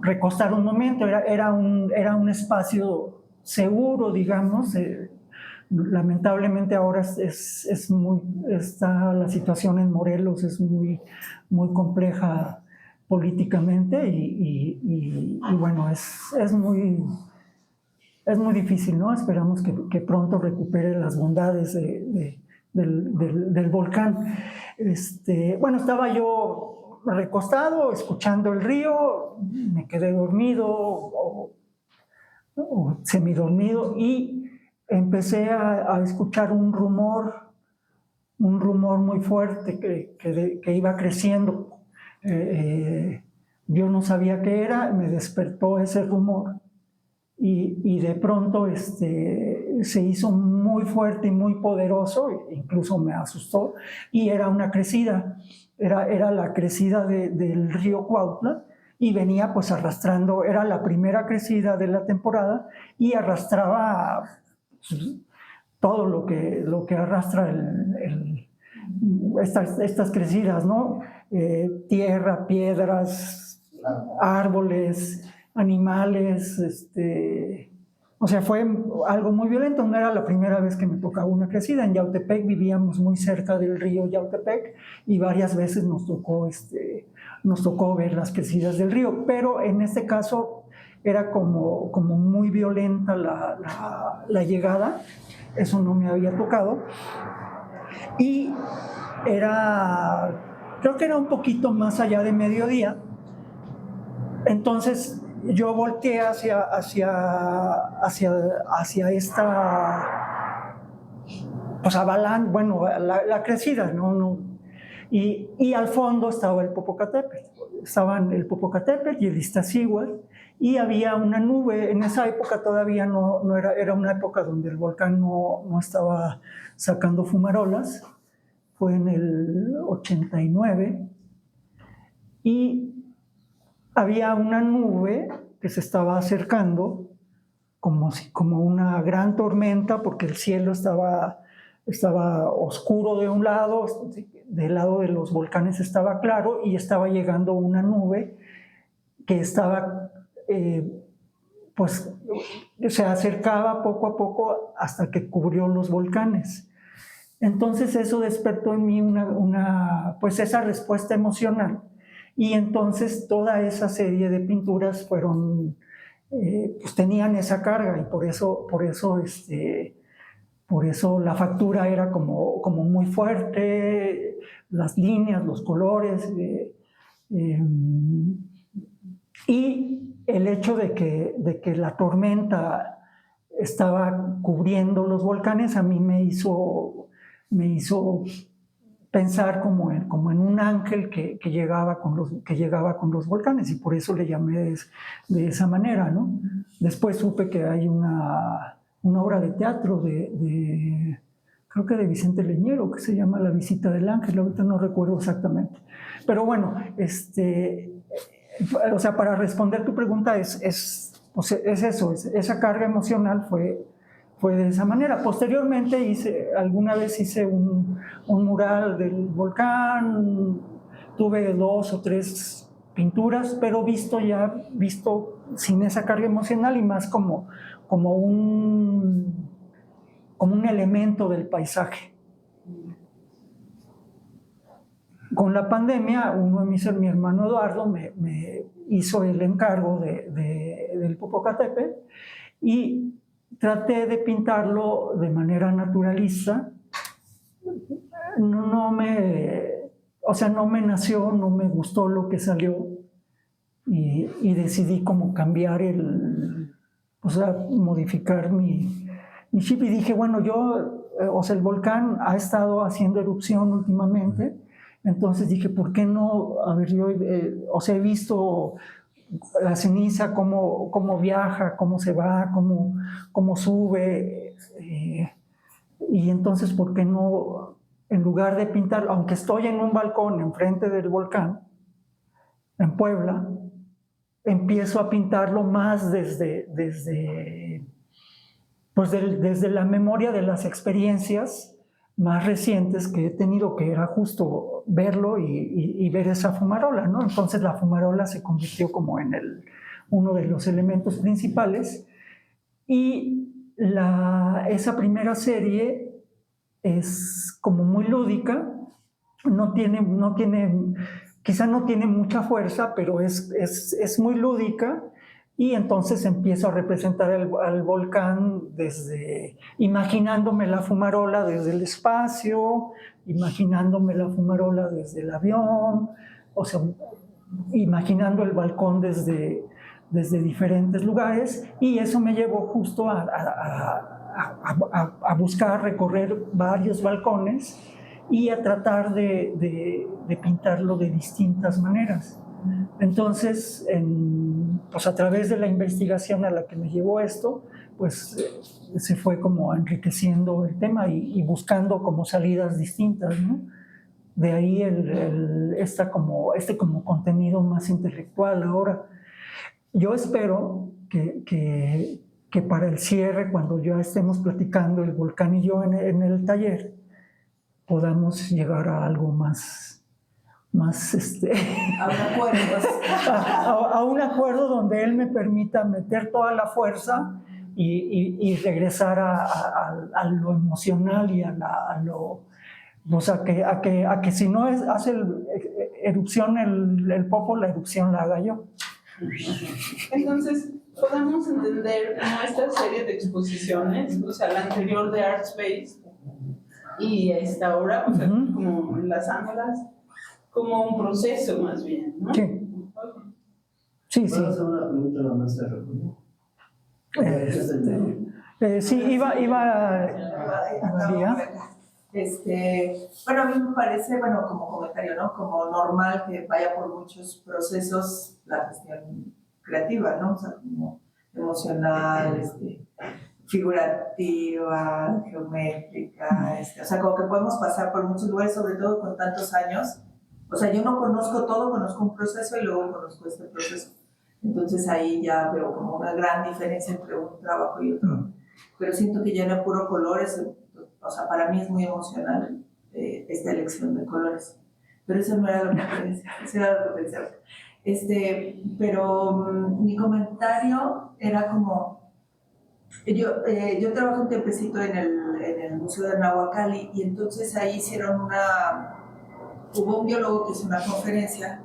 recostar un momento, era un espacio seguro, digamos. Lamentablemente ahora la situación en Morelos es muy, muy compleja políticamente y bueno, es muy difícil, ¿no? Esperamos que pronto recupere las bondades del volcán. Bueno, estaba yo recostado, escuchando el río, me quedé dormido o semidormido y empecé a escuchar un rumor muy fuerte que iba creciendo. Yo no sabía qué era, me despertó ese rumor y de pronto se hizo muy fuerte y muy poderoso, incluso me asustó, y era una crecida, era la crecida del río Cuautla, y venía pues arrastrando, era la primera crecida de la temporada y arrastraba todo lo que arrastra estas crecidas, ¿no? Tierra, piedras, árboles, animales, o sea, fue algo muy violento. No era la primera vez que me tocaba una crecida. En Yautepec vivíamos muy cerca del río Yautepec y varias veces nos tocó ver las crecidas del río, pero en este caso era como muy violenta la llegada. Eso no me había tocado. Y creo que era un poquito más allá de mediodía. Entonces yo volteé hacia esta pues avalancha, bueno, la crecida, ¿no? Y al fondo estaba el Popocatépetl. Estaban el Popocatépetl y el Iztaccíhuatl, y había una nube. En esa época todavía no era una época donde el volcán no estaba sacando fumarolas. Fue en el 89, y había una nube que se estaba acercando como una gran tormenta, porque el cielo estaba oscuro de un lado, del lado de los volcanes estaba claro, y estaba llegando una nube que estaba, pues se acercaba poco a poco hasta que cubrió los volcanes. Entonces eso despertó en mí pues esa respuesta emocional, y entonces toda esa serie de pinturas fueron, pues tenían esa carga, y por eso la factura era como muy fuerte, las líneas, los colores, y el hecho de que la tormenta estaba cubriendo los volcanes, a mí me hizo pensar como en un ángel que llegaba con los volcanes, y por eso le llamé de esa manera, ¿no? Después supe que hay una obra de teatro creo que de Vicente Leñero, que se llama La visita del ángel, ahorita no recuerdo exactamente. Pero bueno, o sea, para responder tu pregunta es eso, esa carga emocional fue de esa manera. Posteriormente alguna vez hice un mural del volcán, tuve 2 o 3 pinturas, pero visto sin esa carga emocional y más como un elemento del paisaje. Con la pandemia, mi hermano Eduardo me hizo el encargo del Popocatépetl y traté de pintarlo de manera naturalista. No me nació, no me gustó lo que salió y decidí como cambiar modificar mi chip, y dije, bueno, el volcán ha estado haciendo erupción últimamente, entonces dije, ¿por qué no? A ver, yo he visto la ceniza, cómo viaja, cómo se va, cómo sube, y entonces, ¿por qué no, en lugar de pintarlo, aunque estoy en un balcón enfrente del volcán, en Puebla, empiezo a pintarlo más desde la memoria de las experiencias más recientes que he tenido, que era justo verlo y ver esa fumarola, ¿no? Entonces la fumarola se convirtió como en uno de los elementos principales, y esa primera serie es como muy lúdica, quizá no tiene mucha fuerza, pero es muy lúdica. Y entonces empiezo a representar al volcán imaginándome la fumarola desde el espacio, imaginándome la fumarola desde el avión, o sea, imaginando el balcón desde diferentes lugares, y eso me llevó justo a buscar recorrer varios balcones y a tratar de pintarlo de distintas maneras. Entonces, a través de la investigación a la que me llevó esto, pues se fue como enriqueciendo el tema y buscando como salidas distintas, ¿no? De ahí este como contenido más intelectual. Ahora, yo espero que para el cierre, cuando ya estemos platicando el volcán y yo en el taller, podamos llegar a algo más a un acuerdo donde él me permita meter toda la fuerza y regresar a lo emocional y a que si no hace erupción el Popo, la erupción la haga yo. Entonces, podemos entender como esta serie de exposiciones, o sea, la anterior de Artspace y esta ahora, o sea, como enlazándolas, como un proceso más bien, ¿no? Sí. ¿Puedo hacer una pregunta a la maestra Rafael? Sí, iba María. Bueno, a mí me parece, como comentario, ¿no? Como normal que vaya por muchos procesos la cuestión creativa, ¿no? O sea, como emocional, figurativa, geométrica, o sea, como que podemos pasar por muchos lugares, sobre todo con tantos años. O sea, yo no conozco todo, conozco un proceso y luego conozco este proceso. Entonces ahí ya veo como una gran diferencia entre un trabajo y otro. Pero siento que ya no es puro colores, o sea, para mí es muy emocional esta elección de colores. Pero eso no era la preferencia, eso era la potencial. Pero mi comentario era como, yo trabajo un tiempecito en el Museo de Nahuacali, y entonces ahí hicieron hubo un biólogo que hizo una conferencia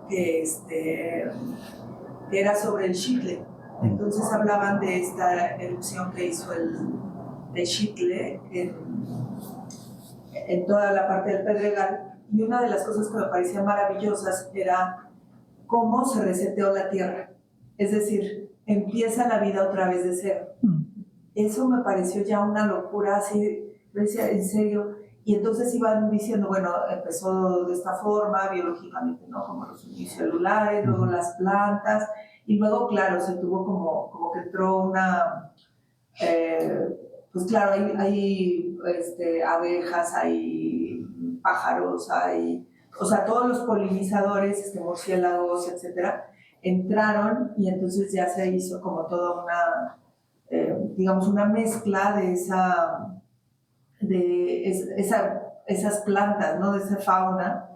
que era sobre el Xitle. Entonces hablaban de esta erupción que hizo el Xitle en toda la parte del Pedregal, y una de las cosas que me parecían maravillosas era cómo se reseteó la Tierra, es decir, empieza la vida otra vez de cero. eso me pareció ya una locura, así, yo decía, en serio. Y entonces iban diciendo, bueno, empezó de esta forma, biológicamente, ¿no? Como los unicelulares, luego las plantas, y luego, claro, se tuvo como que entró una, pues claro, hay abejas, hay pájaros, o sea, todos los polinizadores, murciélagos, etcétera, entraron y entonces ya se hizo como toda una, digamos, una mezcla de esas plantas, ¿no? De esa fauna,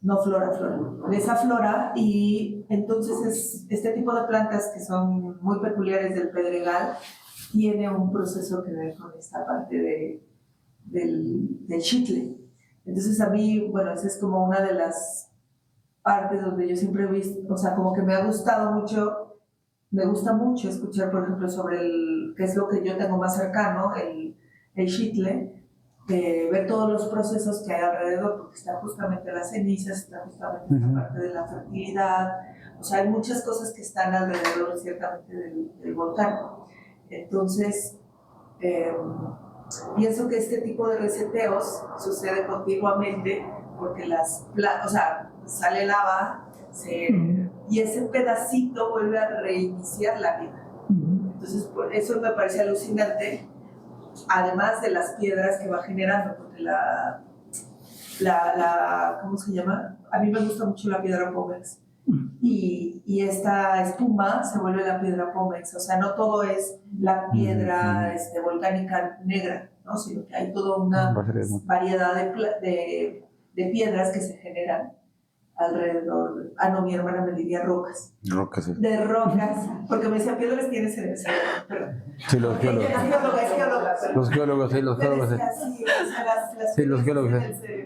no flora, de esa flora, y entonces este tipo de plantas que son muy peculiares del Pedregal tiene un proceso que ver con esta parte del chitle. Entonces a mí, bueno, esa es como una de las partes donde yo siempre he visto, o sea, como que me ha gustado mucho, me gusta mucho escuchar, por ejemplo, sobre qué es lo que yo tengo más cercano, el chitle, ver todos los procesos que hay alrededor, porque está justamente las cenizas, está justamente la parte de la fertilidad, o sea, hay muchas cosas que están alrededor, ciertamente, del volcán. Entonces, pienso que este tipo de reseteos sucede continuamente, porque o sea, sale lava, y ese pedacito vuelve a reiniciar la vida. Entonces, por eso me parece alucinante, además de las piedras que va generando, porque ¿cómo se llama? A mí me gusta mucho la piedra pómex, y esta espuma se vuelve la piedra pómex, o sea, no todo es la piedra volcánica negra, ¿no? Sino que hay toda una variedad de piedras que se generan alrededor. No, mi hermana me diría rocas. Rocas, sí. De rocas, porque me decía, piedras tienes en el cerebro, perdón. Sí, los geólogos. Es geóloga. Los geólogos, sí, los geólogos. Sí, los geólogos,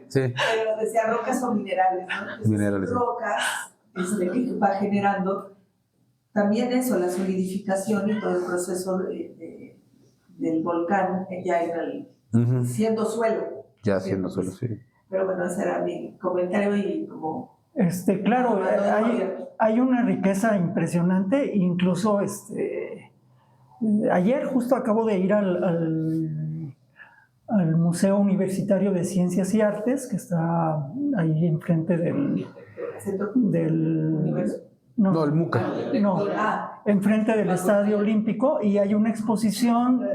sí. Pero decía rocas o minerales, ¿no? Entonces, minerales. Rocas que va generando también eso, la solidificación y todo el proceso del volcán ya siendo suelo. Ya siendo suelo, sí. Pero bueno, ese era mi comentario y como... Claro, hay una riqueza impresionante, incluso ayer justo acabo de ir al Museo Universitario de Ciencias y Artes, que está ahí enfrente del No, el MUCA. No, enfrente del Estadio Olímpico, y hay una exposición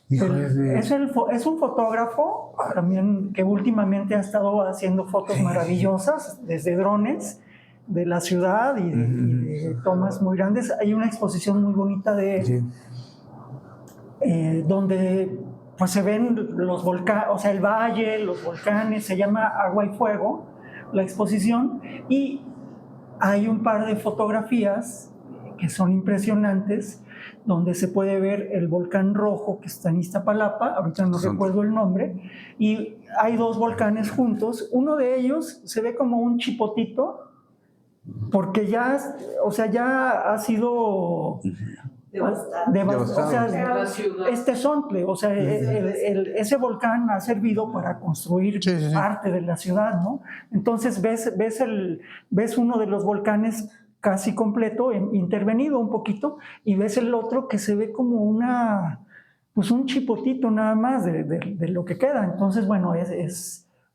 es un fotógrafo también que últimamente ha estado haciendo fotos maravillosas desde drones de la ciudad y de tomas muy grandes. Hay una exposición muy bonita de donde pues se ven los volcanes, o sea, el valle, los volcanes, se llama Agua y Fuego la exposición, y hay un par de fotografías que son impresionantes, donde se puede ver el volcán rojo que está en Iztapalapa, ahorita no recuerdo el nombre, y hay dos volcanes juntos. Uno de ellos se ve como un chipotito, porque ya ha sido devastado. O sea, Tezontle, o sea, ese volcán ha servido para construir parte de la ciudad, ¿no? Entonces ves uno de los volcanes casi completo, intervenido un poquito, y ves el otro que se ve como un chipotito nada más de lo que queda. Entonces, bueno,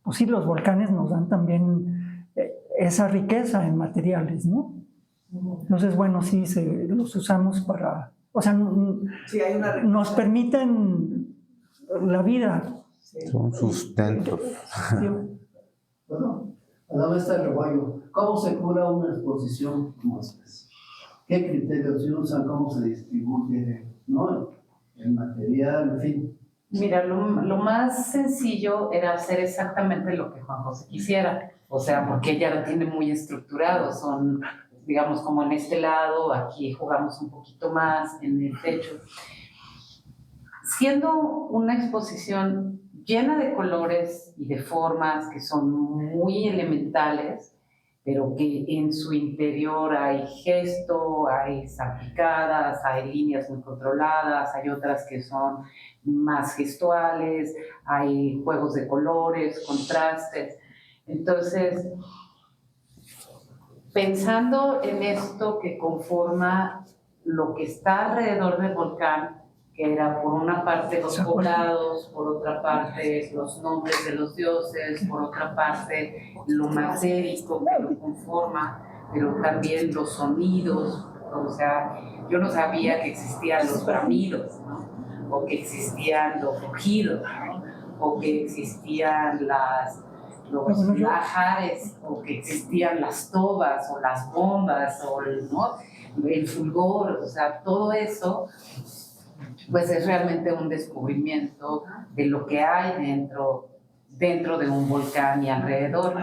pues sí, los volcanes nos dan también esa riqueza en materiales, ¿no? Entonces, bueno, sí, los usamos para, o sea, nos permiten la vida. Son sustentos. Bueno, a la vez está el reguayo. ¿Cómo se cura una exposición como esta? ¿Qué criterios se usan? ¿Cómo se distribuye? ¿No? El material, en fin. Mira, lo más sencillo era hacer exactamente lo que Juan José quisiera. O sea, porque ella lo tiene muy estructurado. Son, digamos, como en este lado, aquí jugamos un poquito más, en el techo. Siendo una exposición llena de colores y de formas que son muy elementales, pero que en su interior hay gesto, hay salpicadas, hay líneas muy controladas, hay otras que son más gestuales, hay juegos de colores, contrastes. Entonces, pensando en esto que conforma lo que está alrededor del volcán, que era por una parte los poblados, por otra parte los nombres de los dioses, por otra parte lo matérico que lo conforma, pero también los sonidos. O sea, yo no sabía que existían los bramidos, ¿no? O que existían los rugidos, ¿no? O que existían los lajares, o que existían las tobas, o las bombas, o ¿no? El fulgor. O sea, todo eso pues es realmente un descubrimiento de lo que hay dentro de un volcán y alrededor.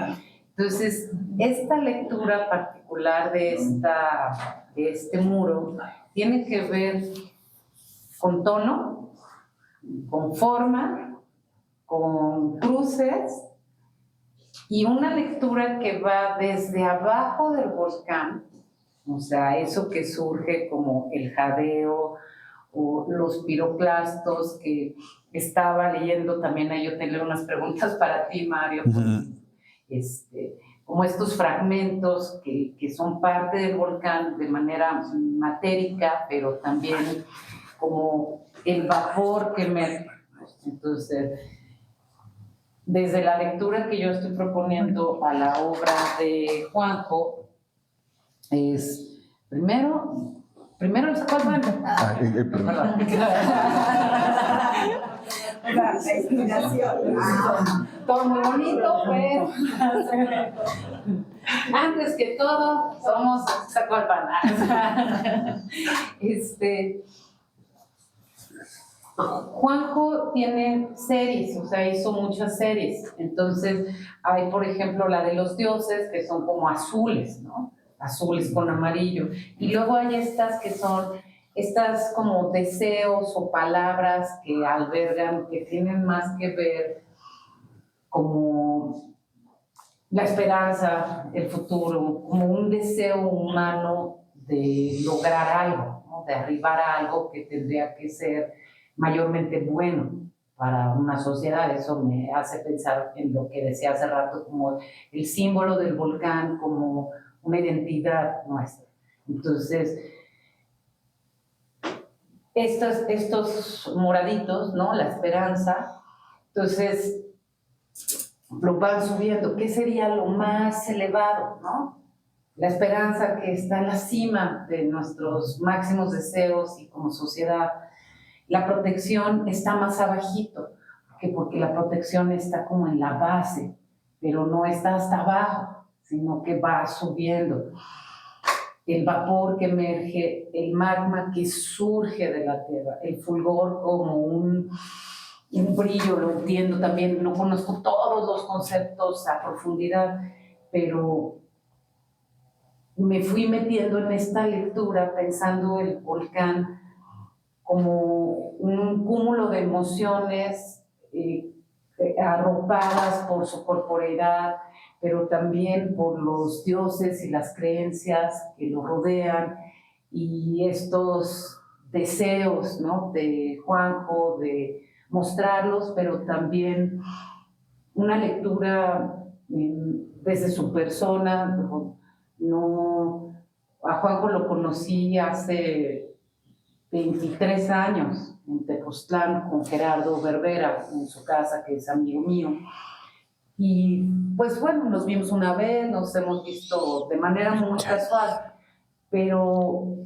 Entonces, esta lectura particular de este muro tiene que ver con tono, con forma, con cruces, y una lectura que va desde abajo del volcán, o sea, eso que surge como el jadeo o los piroclastos, que estaba leyendo también, ahí yo tengo unas preguntas para ti, Mario, como estos fragmentos que son parte del volcán de manera matérica, pero también como el vapor que emerge. Entonces, desde la lectura que yo estoy proponiendo a la obra de Juanjo, es primero los cual Perdón. La inspiración. Todo muy bonito, pues. Antes que todo, somos Zacualpan. Juanjo tiene series, o sea, hizo muchas series. Entonces, hay, por ejemplo, la de los dioses, que son como azules, ¿no? Azules con amarillo. Y luego hay estas que son estas como deseos o palabras que albergan, que tienen más que ver como la esperanza, el futuro, como un deseo humano de lograr algo, ¿no? De arribar a algo que tendría que ser mayormente bueno para una sociedad. Eso me hace pensar en lo que decía hace rato, como el símbolo del volcán, como una identidad nuestra. Entonces, estos moraditos, ¿no? La esperanza, entonces lo van subiendo. ¿Qué sería lo más elevado, no? La esperanza, que está en la cima de nuestros máximos deseos y como sociedad. La protección está más abajito, porque la protección está como en la base, pero no está hasta abajo, sino que va subiendo. El vapor que emerge, el magma que surge de la tierra, el fulgor como un brillo, lo entiendo también, no conozco todos los conceptos a profundidad, pero me fui metiendo en esta lectura pensando el volcán como un cúmulo de emociones arropadas por su corporeidad, pero también por los dioses y las creencias que lo rodean, y estos deseos, ¿no? De Juanjo de mostrarlos, pero también una lectura desde su persona. A Juanjo lo conocí hace 23 años en Tepoztlán con Gerardo Berbera en su casa, que es amigo mío. Y pues bueno, nos vimos una vez, nos hemos visto de manera muy casual, pero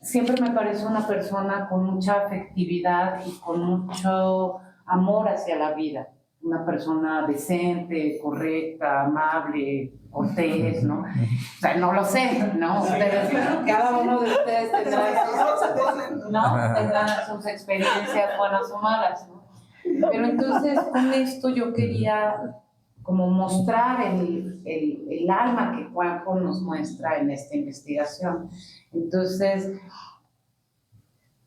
siempre me pareció una persona con mucha afectividad y con mucho amor hacia la vida. Una persona decente, correcta, amable, cortés, ¿no? O sea, no lo sé, ¿no? Ustedes, cada uno de ustedes tendrá sus experiencias buenas o malas, ¿no? Pero entonces con esto yo quería como mostrar el alma que Juanjo nos muestra en esta investigación. Entonces,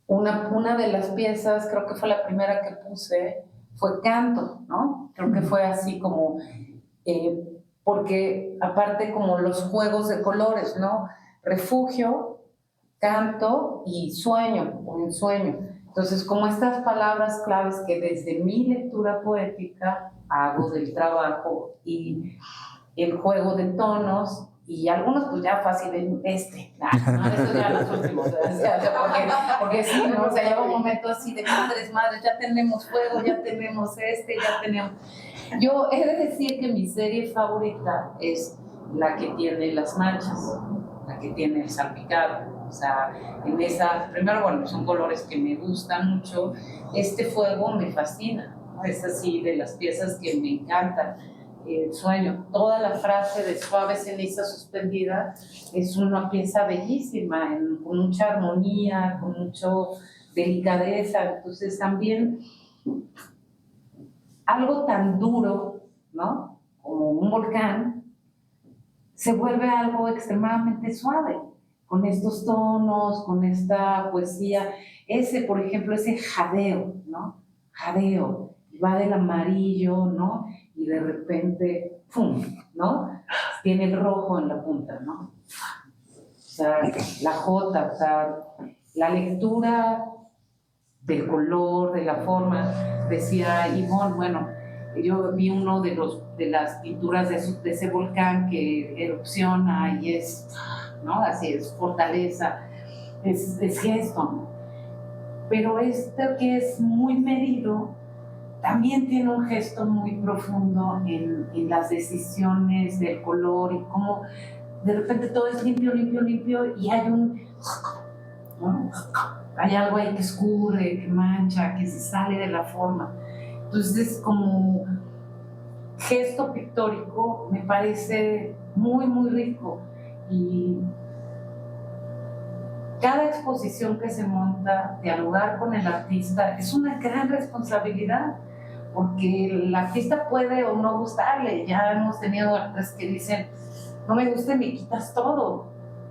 una de las piezas, creo que fue la primera que puse, fue canto, ¿no? Creo que fue así como, porque aparte como los juegos de colores, ¿no? Refugio, canto y sueño, o ensueño. Entonces, como estas palabras claves que desde mi lectura poética hago del trabajo, y el juego de tonos Y algunos pues ya fácil ¿no? Eso ya los últimos, porque sí, ¿no? O sea, llega un momento así de madres, ya tenemos fuego, ya tenemos ya tenemos. Yo he de decir que mi serie favorita es la que tiene las manchas, la que tiene el salpicado. O sea, en esa, primero, bueno, son colores que me gustan mucho. Este fuego me fascina, ¿no? Es así de las piezas que me encantan. El sueño, toda la frase de suave ceniza suspendida es una pieza bellísima, con mucha armonía, con mucha delicadeza. Entonces también algo tan duro, ¿no? Como un volcán, se vuelve algo extremadamente suave, con estos tonos, con esta poesía. Por ejemplo, ese jadeo, ¿no? Jadeo, va del amarillo, ¿no? Y de repente, ¡pum!, ¿no? Tiene el rojo en la punta, ¿no? O sea, la jota, o sea, la lectura del color, de la forma. Decía Ivonne, bueno, yo vi uno de las pinturas de ese volcán que erupciona y es, ¿no? Así es, fortaleza, es gesto, ¿no? Pero que es muy medido, también tiene un gesto muy profundo en las decisiones del color y cómo de repente todo es limpio y hay ¿no? Hay algo ahí que escurre, que mancha, que se sale de la forma. Entonces, como gesto pictórico, me parece muy, muy rico. Y cada exposición que se monta, dialogar con el artista, es una gran responsabilidad, porque el artista puede o no gustarle. Ya hemos tenido artistas que dicen, no me gusta y me quitas todo,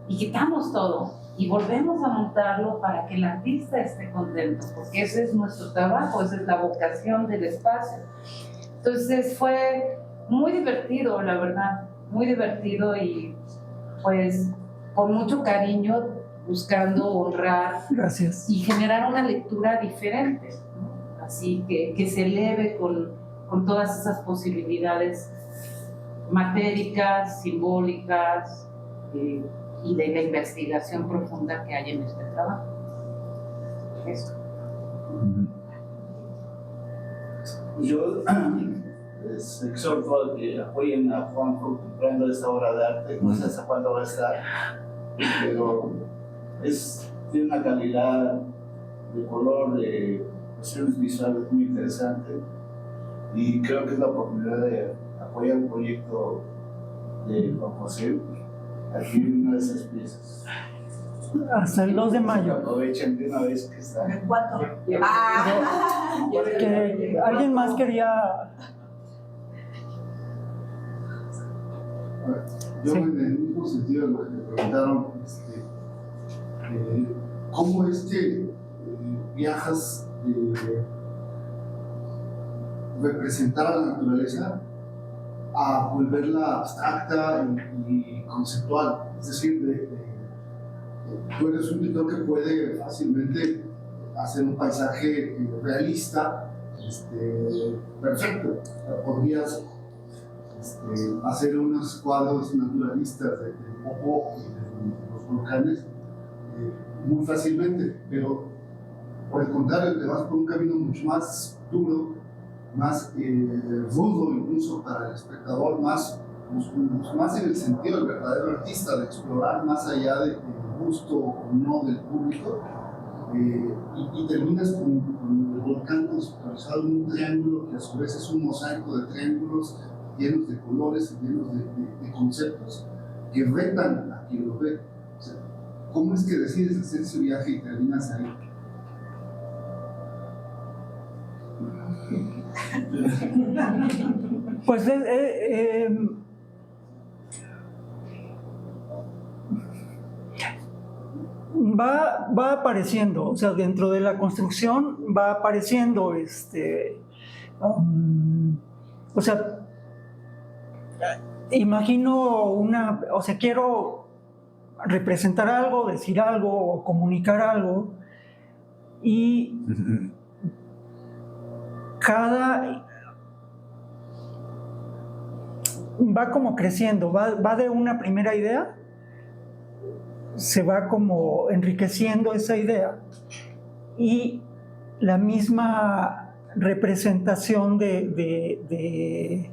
y quitamos todo, y volvemos a montarlo para que el artista esté contento, porque ese es nuestro trabajo, esa es la vocación del espacio. Entonces fue muy divertido, la verdad, muy divertido, y pues con mucho cariño, buscando honrar. Gracias. Y generar una lectura diferente, ¿no? Así que se eleve con todas esas posibilidades matéricas, simbólicas, y de la investigación profunda que hay en este trabajo. Eso. Yo les exhorto a que apoyen a Juanjo comprando esta obra de arte. No sé hasta cuándo va a estar, pero tiene una calidad de color, de cuestiones visuales muy interesante, y creo que es la oportunidad de apoyar un proyecto de Juan José aquí en una de esas piezas. Hasta el 2 de mayo. Aprovechen de una vez que está. ¿Cuánto? Que alguien más quería. Yo sí. En el mismo sentido de lo que me preguntaron, ¿cómo es que viajas de representar a la naturaleza a volverla abstracta y conceptual? Es decir, tú eres un pintor que puede fácilmente hacer un paisaje realista, perfecto. Podrías hacer unos cuadros naturalistas de Popó y de los volcanes muy fácilmente, pero por el contrario, te vas por un camino mucho más duro, más rudo incluso para el espectador, más en el sentido del verdadero artista, de explorar más allá del gusto o no del público, y terminas con el volcán conceptualizado en un triángulo que a su vez es un mosaico de triángulos llenos de colores y llenos de conceptos que retan a quien lo ve. O sea, ¿cómo es que decides hacer ese viaje y terminas ahí? Pues va apareciendo, o sea, dentro de la construcción va apareciendo, o sea, imagino o sea, quiero representar algo, decir algo o comunicar algo, y va como creciendo, va de una primera idea, se va como enriqueciendo esa idea y la misma representación de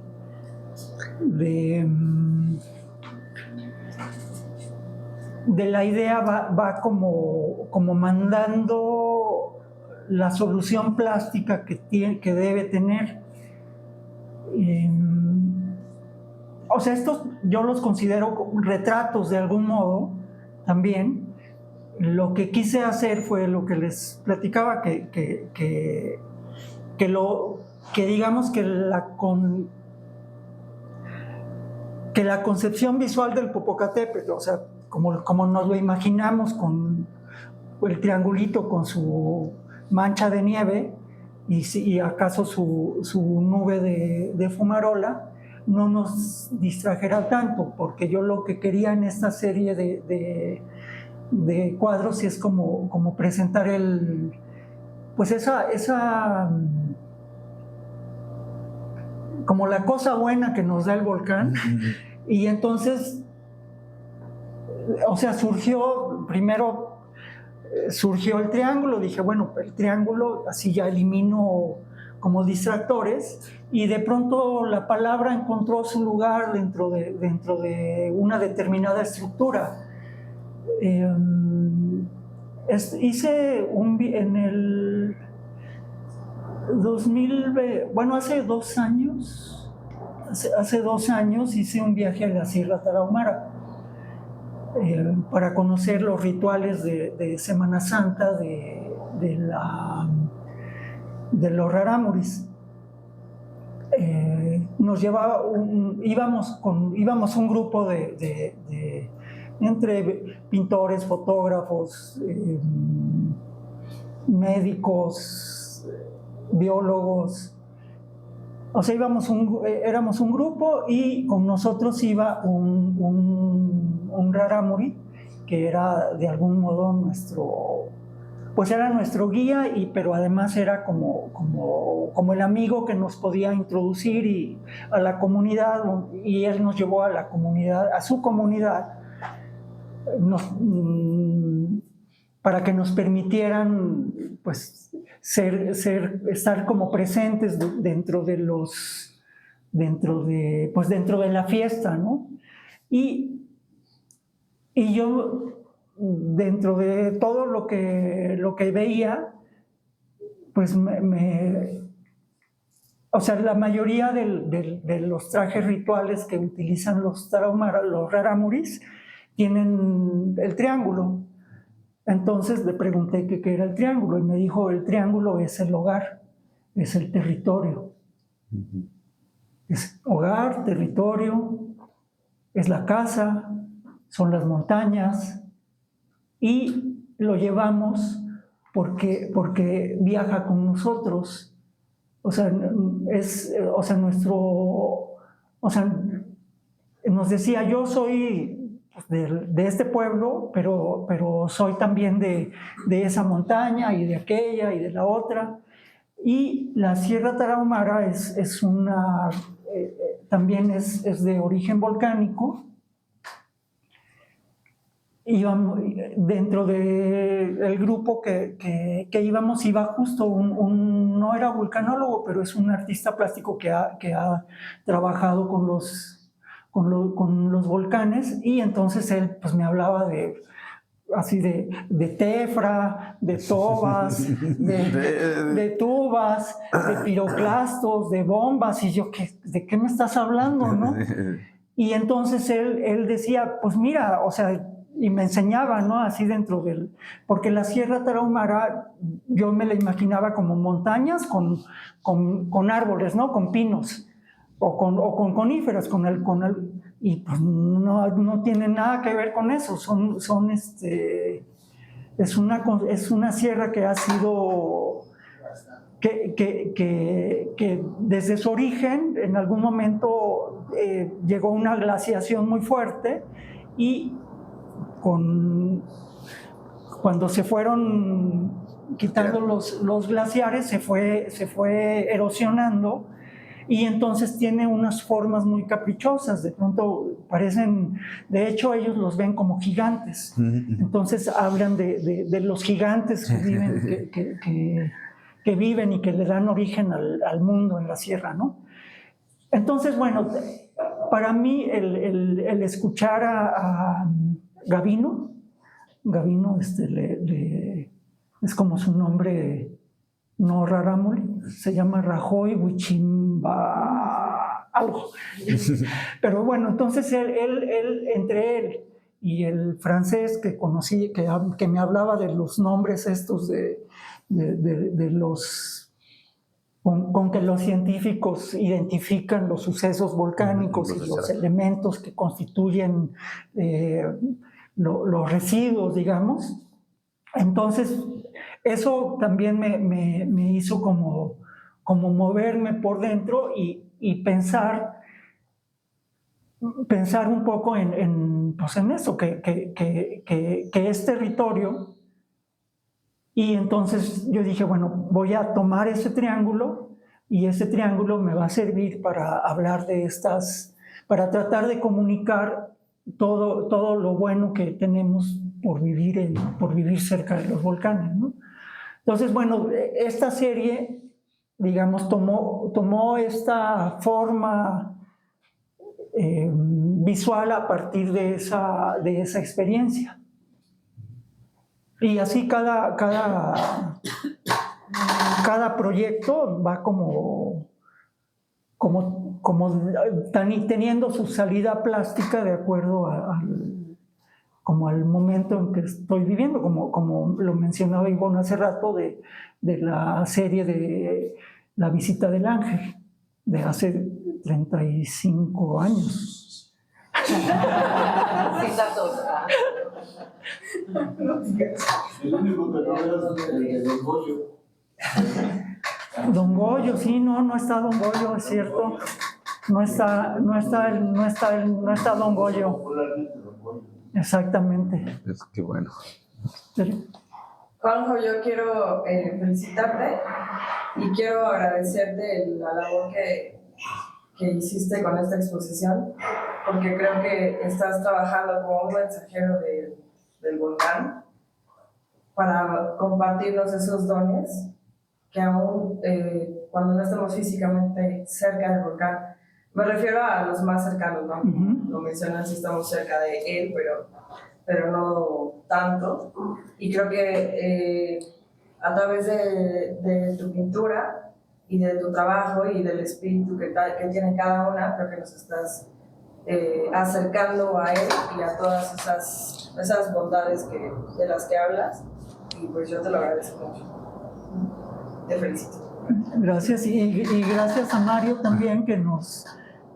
la idea va como mandando la solución plástica que debe tener. O sea, estos yo los considero retratos de algún modo también. Lo que quise hacer fue lo que les platicaba, que digamos que la concepción visual del Popocatépetl, o sea, como nos lo imaginamos con el triangulito con su mancha de nieve y acaso su nube de fumarola, no nos distrajera tanto, porque yo lo que quería en esta serie de cuadros es como presentar pues esa como la cosa buena que nos da el volcán. Y entonces, o sea, primero surgió el triángulo. Dije, bueno, el triángulo, así ya elimino como distractores, y de pronto la palabra encontró su lugar dentro de una determinada estructura. Hice en el 2000, bueno, hace 2 años, hice un viaje a la Sierra Tarahumara para conocer los rituales de Semana Santa de los rarámuris. Íbamos un grupo entre pintores, fotógrafos, médicos, biólogos. O sea, éramos un grupo, y con nosotros iba un rarámuri que era de algún modo nuestro guía, pero además era como el amigo que nos podía introducir a la comunidad, y él nos llevó a su comunidad, para que nos permitieran pues estar como presentes dentro de la fiesta, ¿no? Y yo, dentro de todo lo que veía, pues o sea, la mayoría de los trajes rituales que utilizan los tarahumaras, los rarámuris, tienen el triángulo. Entonces le pregunté qué era el triángulo, y me dijo: el triángulo es el hogar, es el territorio. Es hogar, territorio, es la casa, son las montañas, y lo llevamos porque viaja con nosotros. O sea, nos decía: yo soy de este pueblo, pero soy también de esa montaña y de aquella y de la otra. Y la Sierra Tarahumara también es de origen volcánico. Dentro del grupo que íbamos, iba justo no era vulcanólogo, pero es un artista plástico que ha trabajado con los volcanes, y entonces él pues me hablaba de tefra, de tobas, de tubas, de piroclastos, de bombas, y yo, ¿de qué me estás hablando, no? Y entonces él decía, pues mira, o sea, y me enseñaba, ¿no? Así porque la Sierra Tarahumara yo me la imaginaba como montañas con árboles, ¿no? Con pinos, o con coníferas, y pues no tiene nada que ver con eso. Es una sierra que ha sido, que desde su origen, en algún momento llegó una glaciación muy fuerte, y cuando se fueron quitando los glaciares, se fue erosionando, y entonces tiene unas formas muy caprichosas, de pronto parecen, de hecho ellos los ven como gigantes, entonces hablan de los gigantes que viven, que viven y que le dan origen al mundo en la sierra, ¿no? Entonces, bueno, para mí el escuchar a Gavino es como su nombre, no Rarámuri, se llama Rajoy Huichimba algo. Pero bueno, entonces entre él y el francés que conocí, que me hablaba de los nombres estos de los con que los científicos identifican los sucesos volcánicos y los elementos que constituyen los residuos, digamos. Entonces, eso también me hizo como moverme por dentro y pensar un poco en eso, que es territorio. Y entonces yo dije, bueno, voy a tomar ese triángulo y ese triángulo me va a servir para hablar de para tratar de comunicar todo lo bueno que tenemos por vivir cerca de los volcanes, ¿no? Entonces, bueno, esta serie, digamos, tomó esta forma visual a partir de esa experiencia. Y así cada proyecto va como teniendo su salida plástica de acuerdo como al momento en que estoy viviendo, como lo mencionaba Ivonne hace rato de la serie de La visita del ángel, de hace 35 años. El único que no veo es el de Don Goyo. Don Goyo, sí, no está Don Goyo, es cierto. No está Don Goyo. Exactamente. Es que bueno. Juanjo, yo quiero felicitarte y quiero agradecerte la labor que hiciste con esta exposición, porque creo que estás trabajando como un mensajero del volcán para compartirnos esos dones que aún cuando no estamos físicamente cerca del volcán, me refiero a los más cercanos, ¿no? Lo mencionan si estamos cerca de él, pero no tanto. Y creo que a través de tu pintura y de tu trabajo y del espíritu que tiene cada una, creo que nos estás acercando a él y a todas esas bondades de las que hablas. Y pues yo te lo agradezco mucho. Te felicito. Gracias, y gracias a Mario también que nos,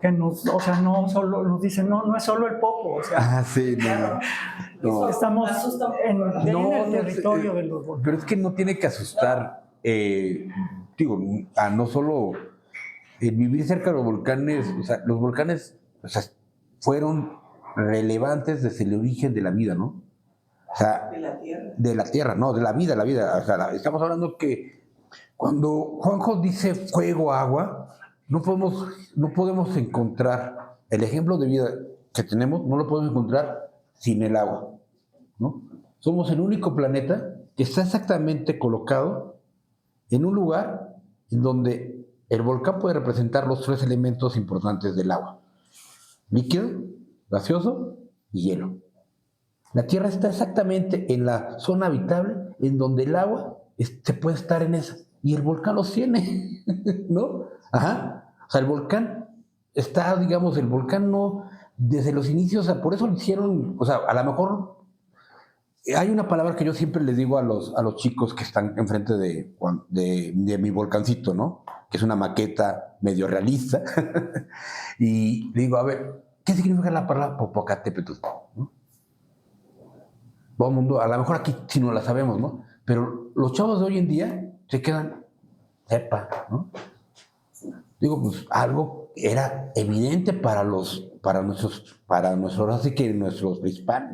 o sea, no solo nos dice, no es solo el Popo, o sea, sí, no. Estamos en el territorio de los volcanes. Pero es que no tiene que asustar, a no solo vivir cerca de los volcanes, o sea, los volcanes, o sea, fueron relevantes desde el origen de la vida, ¿no? O sea, de la tierra, no, de la vida. O sea, estamos hablando que cuando Juanjo dice fuego, agua, no podemos encontrar el ejemplo de vida que tenemos, no lo podemos encontrar sin el agua, ¿no? Somos el único planeta que está exactamente colocado en un lugar en donde el volcán puede representar los tres elementos importantes del agua: líquido, gaseoso y hielo. La Tierra está exactamente en la zona habitable en donde el agua se puede estar en esa. Y el volcán los tiene, ¿no? Ajá. O sea, el volcán está, digamos, el volcán no, desde los inicios, o sea, por eso lo hicieron, o sea, a lo mejor hay una palabra que yo siempre les digo a los chicos que están enfrente de mi volcancito, ¿no? Que es una maqueta medio realista. Y le digo, a ver, ¿qué significa la palabra Popocatépetl? ¿No? Todo el mundo, a lo mejor aquí sí no la sabemos, ¿no? Pero los chavos de hoy en día se quedan, sepa, ¿no? Digo, pues algo era evidente para nuestros, así que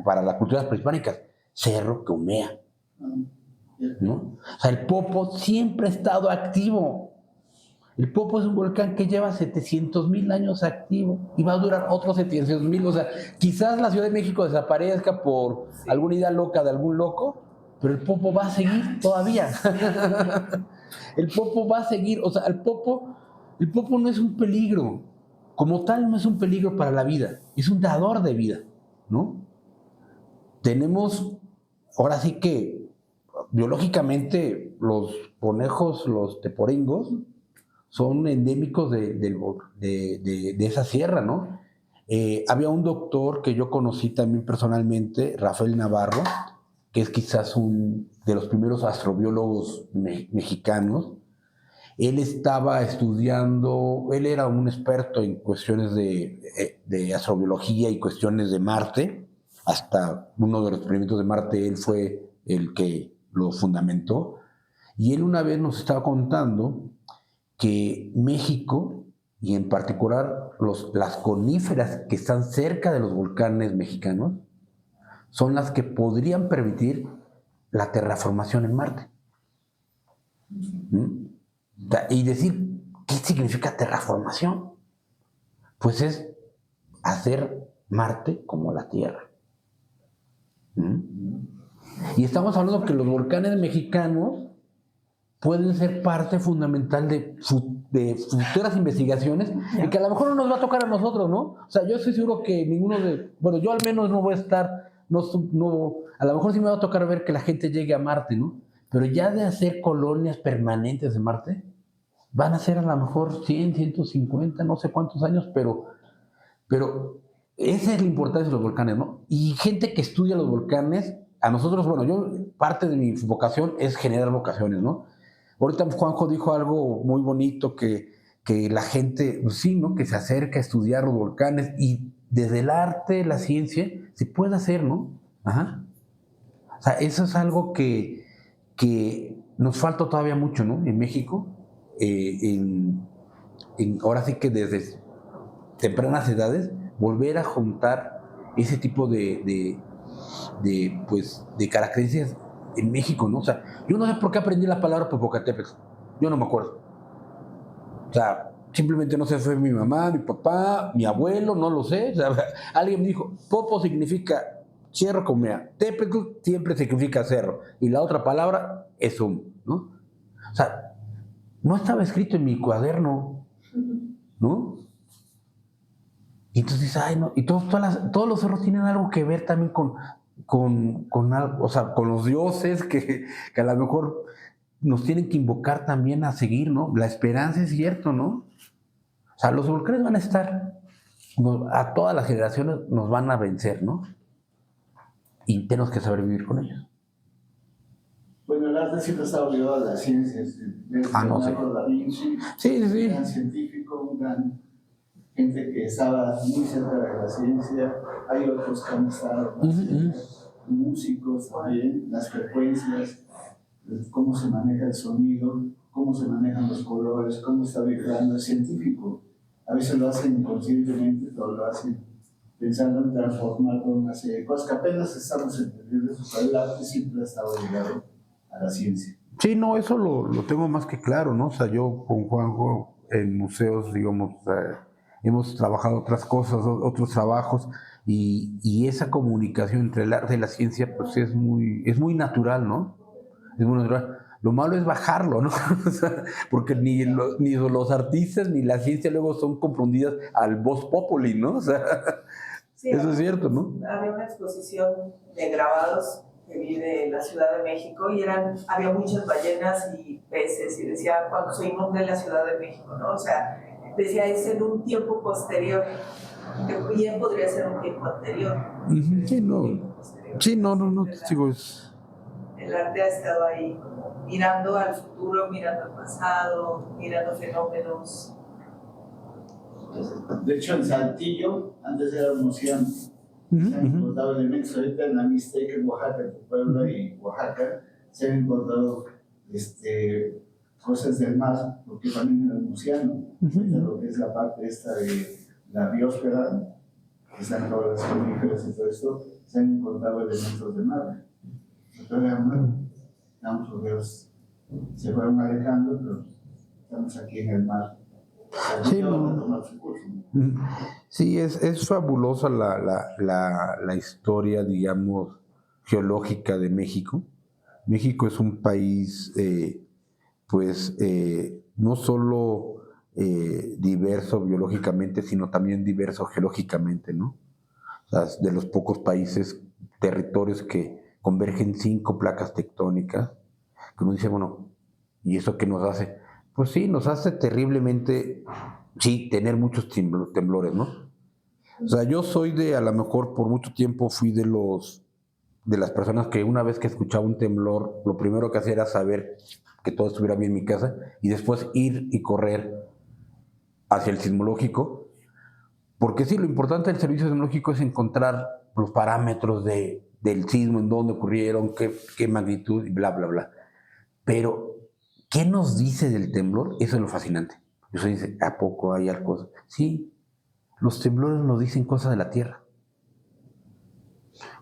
para las culturas prehispánicas, cerro que humea, ¿no? O sea, el Popo siempre ha estado activo. El Popo es un volcán que lleva 700,000 años activo y va a durar otros 700,000. O sea, quizás la Ciudad de México desaparezca por alguna idea loca de algún loco, pero el Popo va a seguir todavía. El Popo va a seguir. O sea, el Popo no es un peligro. Como tal, no es un peligro para la vida. Es un dador de vida, ¿no? Tenemos, ahora sí que, biológicamente, los conejos, los teporingos, son endémicos de esa sierra, ¿no? Había un doctor que yo conocí también personalmente, Rafael Navarro, que es quizás un de los primeros astrobiólogos mexicanos. Él estaba estudiando, él era un experto en cuestiones de astrobiología y cuestiones de Marte. Hasta uno de los experimentos de Marte, él fue el que lo fundamentó. Y él una vez nos estaba contando que México, y en particular las coníferas que están cerca de los volcanes mexicanos, son las que podrían permitir la terraformación en Marte. Y decir, ¿qué significa terraformación? Pues es hacer Marte como la Tierra. Y estamos hablando que los volcanes mexicanos pueden ser parte fundamental de futuras investigaciones y que a lo mejor no nos va a tocar a nosotros, ¿no? O sea, yo estoy seguro que bueno, yo al menos no voy a estar, a lo mejor sí me va a tocar ver que la gente llegue a Marte, ¿no? Pero ya de hacer colonias permanentes en Marte, van a ser a lo mejor 100, 150, no sé cuántos años, pero esa es la importancia de los volcanes, ¿no? Y gente que estudia los volcanes, a nosotros, bueno, parte de mi vocación es generar vocaciones, ¿no? Ahorita Juanjo dijo algo muy bonito, que la gente, sí, ¿no? Que se acerca a estudiar los volcanes y desde el arte, la ciencia, se puede hacer, ¿no? Ajá. O sea, eso es algo que nos falta todavía mucho, ¿no? En México, ahora sí que desde tempranas edades, volver a juntar ese tipo de características en México, ¿no? O sea, yo no sé por qué aprendí la palabra Popocatépetl. Yo no me acuerdo. O sea, simplemente no sé, fue mi mamá, mi papá, mi abuelo, no lo sé. O sea, alguien me dijo, Popo significa cerro con mea. Tepetl siempre significa cerro. Y la otra palabra es ¿no? O sea, no estaba escrito en mi cuaderno, ¿no? Y entonces dices, ay, no. Y todos los cerros tienen algo que ver también con algo, o sea, con los dioses que a lo mejor nos tienen que invocar también a seguir, ¿no? La esperanza es cierto, ¿no? O sea, los volcanes van a estar, a todas las generaciones nos van a vencer, ¿no? Y tenemos que saber vivir con ellos. Bueno, el arte siempre está obligado a las ciencias. No sé. Da Vinci, Sí. Un gran científico, un gran gente que estaba muy cerca de la ciencia. Hay otros que han estado más músicos también, las frecuencias, cómo se maneja el sonido, cómo se manejan los colores, cómo está vibrando el científico. A veces lo hacen inconscientemente, pero lo hacen pensando en transformar toda una serie de cosas que apenas estamos entendiendo. Pero el arte siempre ha estado ligado a la ciencia. Sí, no, eso lo tengo más que claro, ¿no? O sea, yo con Juanjo en museos, digamos, hemos trabajado otras cosas, otros trabajos, y esa comunicación entre el arte y la ciencia, pues es muy natural, ¿no? Es muy natural. Lo malo es bajarlo, ¿no? O sea, porque ni los artistas ni la ciencia luego son confundidas al vox populi, ¿no? O sea, sí, eso es cierto, ¿no? Había una exposición de grabados que vi de la Ciudad de México y había muchas ballenas y peces, y decía, cuando se inunde la Ciudad de México, ¿no? O sea, decía, es en un tiempo posterior, que bien podría ser un tiempo anterior. Sí, no, digo, el arte ha estado ahí, como mirando al futuro, mirando al pasado, mirando fenómenos. De hecho, en Saltillo, antes era un océano, se han encontrado elementos. Ahorita en la Mixteca, en Oaxaca, en Puebla y Oaxaca, se han encontrado cosas del mar, porque también era un océano. Lo que es la parte esta de la biosfera, que están todas las coníferas y todo esto, se han encontrado elementos del mar. Entonces, se fueron alejando, pero estamos aquí en el mar. Sí, sí, es fabulosa la historia, digamos, geológica de México. México es un país, no solo diverso biológicamente, sino también diverso geológicamente, ¿no? O sea, de los pocos países, territorios que convergen 5 placas tectónicas, que uno dice, bueno, ¿y eso qué nos hace? Pues sí, nos hace terriblemente, sí, tener muchos temblores, ¿no? O sea, yo soy a lo mejor por mucho tiempo fui de las personas que una vez que escuchaba un temblor, lo primero que hacía era saber que todo estuviera bien en mi casa y después ir y correr hacia el sismológico, porque sí, lo importante del servicio sismológico es encontrar los parámetros del sismo, en dónde ocurrieron, qué magnitud y bla, bla, bla. Pero ¿qué nos dice del temblor? Eso es lo fascinante. Usted dice, ¿a poco hay algo? Sí, los temblores nos dicen cosas de la Tierra.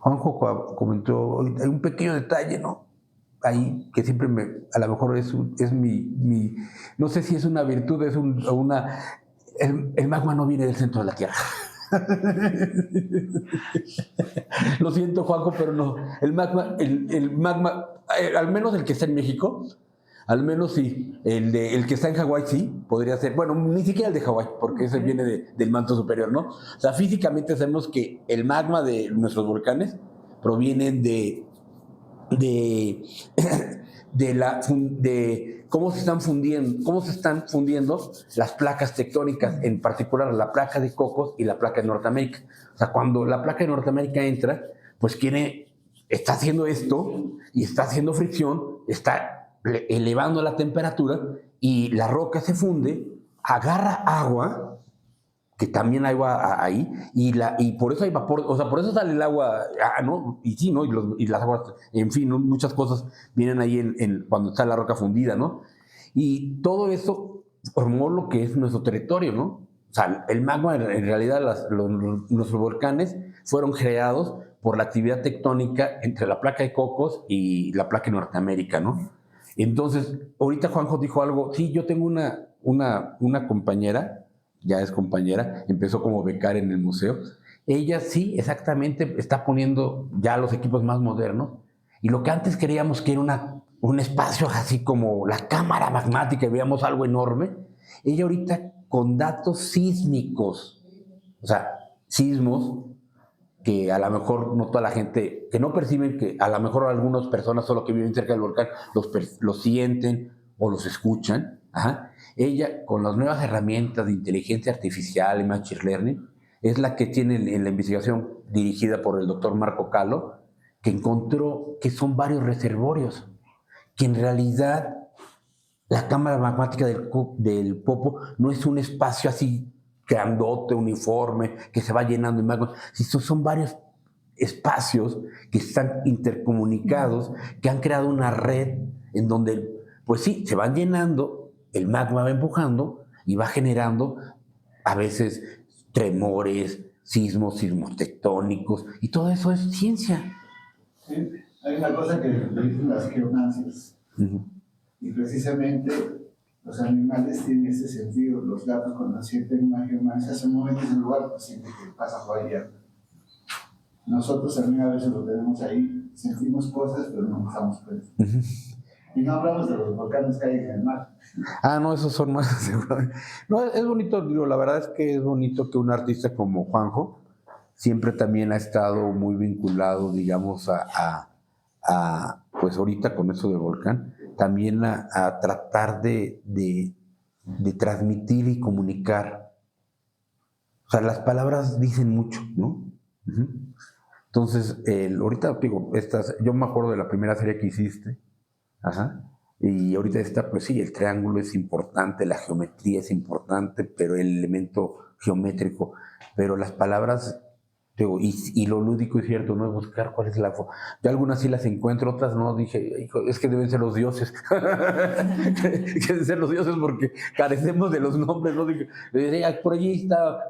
Juanjo comentó, hay un pequeño detalle, ¿no? Ahí que siempre a lo mejor es mi, no sé si es una virtud, el magma no viene del centro de la Tierra. Lo siento, Juanjo, pero no. El magma, al menos el que está en México, al menos sí. El que está en Hawái sí, podría ser. Bueno, ni siquiera el de Hawái, porque ese viene del manto superior, ¿no? O sea, físicamente sabemos que el magma de nuestros volcanes provienen de cómo se están fundiendo las placas tectónicas, en particular la placa de Cocos y la placa de Norteamérica. O sea, cuando la placa de Norteamérica entra, pues está haciendo esto y está haciendo fricción, está elevando la temperatura y la roca se funde, agarra agua, que también hay agua ahí, y por eso hay vapor, o sea, por eso sale el agua, ¿no? Y sí, ¿no? Y las aguas, en fin, ¿no? Muchas cosas vienen ahí cuando está la roca fundida, ¿no? Y todo eso formó lo que es nuestro territorio, ¿no? O sea, el magma, en realidad, nuestros volcanes fueron creados por la actividad tectónica entre la placa de Cocos y la placa de Norteamérica, ¿no? Entonces, ahorita Juanjo dijo algo, sí, yo tengo una compañera, ya es compañera, empezó como becaria en el museo. Ella sí, exactamente, está poniendo ya los equipos más modernos. Y lo que antes creíamos que era un espacio así como la cámara magmática y veíamos algo enorme, ella ahorita con datos sísmicos, o sea, sismos que a lo mejor no toda la gente, que no perciben, que a lo mejor algunas personas solo que viven cerca del volcán los sienten o los escuchan. Ajá. Ella, con las nuevas herramientas de inteligencia artificial y machine learning, es la que tiene en la investigación dirigida por el doctor Marco Calo, que encontró que son varios reservorios, que en realidad la cámara magmática del Popo no es un espacio así grandote, uniforme, que se va llenando de magma, sino son varios espacios que están intercomunicados, que han creado una red en donde, pues sí, se van llenando, el magma va empujando y va generando a veces tremores, sismos tectónicos, y todo eso es ciencia. Sí, hay una cosa que dicen las geomancias, y precisamente los animales tienen ese sentido. Los gatos, cuando sienten una geomancia, se mueven en ese lugar, pues sienten que pasa por allá. Nosotros también a veces lo tenemos ahí, sentimos cosas, pero no nos damos cuenta. Y no hablamos de los volcanes que hay en el mar. No, esos son más. No, es bonito, digo, la verdad es que es bonito que un artista como Juanjo siempre también ha estado muy vinculado, digamos, pues ahorita con eso del volcán, también a tratar de transmitir y comunicar. O sea, las palabras dicen mucho, ¿no? Entonces, ahorita digo, yo me acuerdo de la primera serie que hiciste. Ajá. Y ahorita pues sí, el triángulo es importante, la geometría es importante, pero el elemento geométrico, pero las palabras, digo, y lo lúdico es cierto, no es buscar cuál es la forma. Yo algunas sí las encuentro, otras no, dije, hijo, es que deben ser los dioses, que deben ser los dioses porque carecemos de los nombres, ¿no? Dije, por allí está,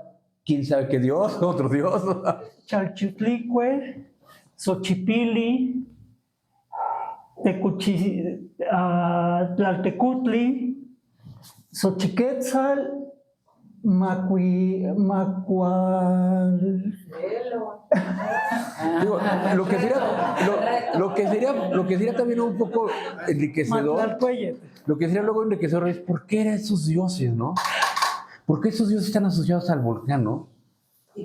quién sabe qué dios, otro dios. Chalchitlicue, Xochipilli, Tlaltecutli, Xochiquetzal, Digo, lo que sería también un poco enriquecedor, lo que sería luego enriquecedor es ¿por qué eran esos dioses, no? ¿Por qué esos dioses están asociados al volcán, no?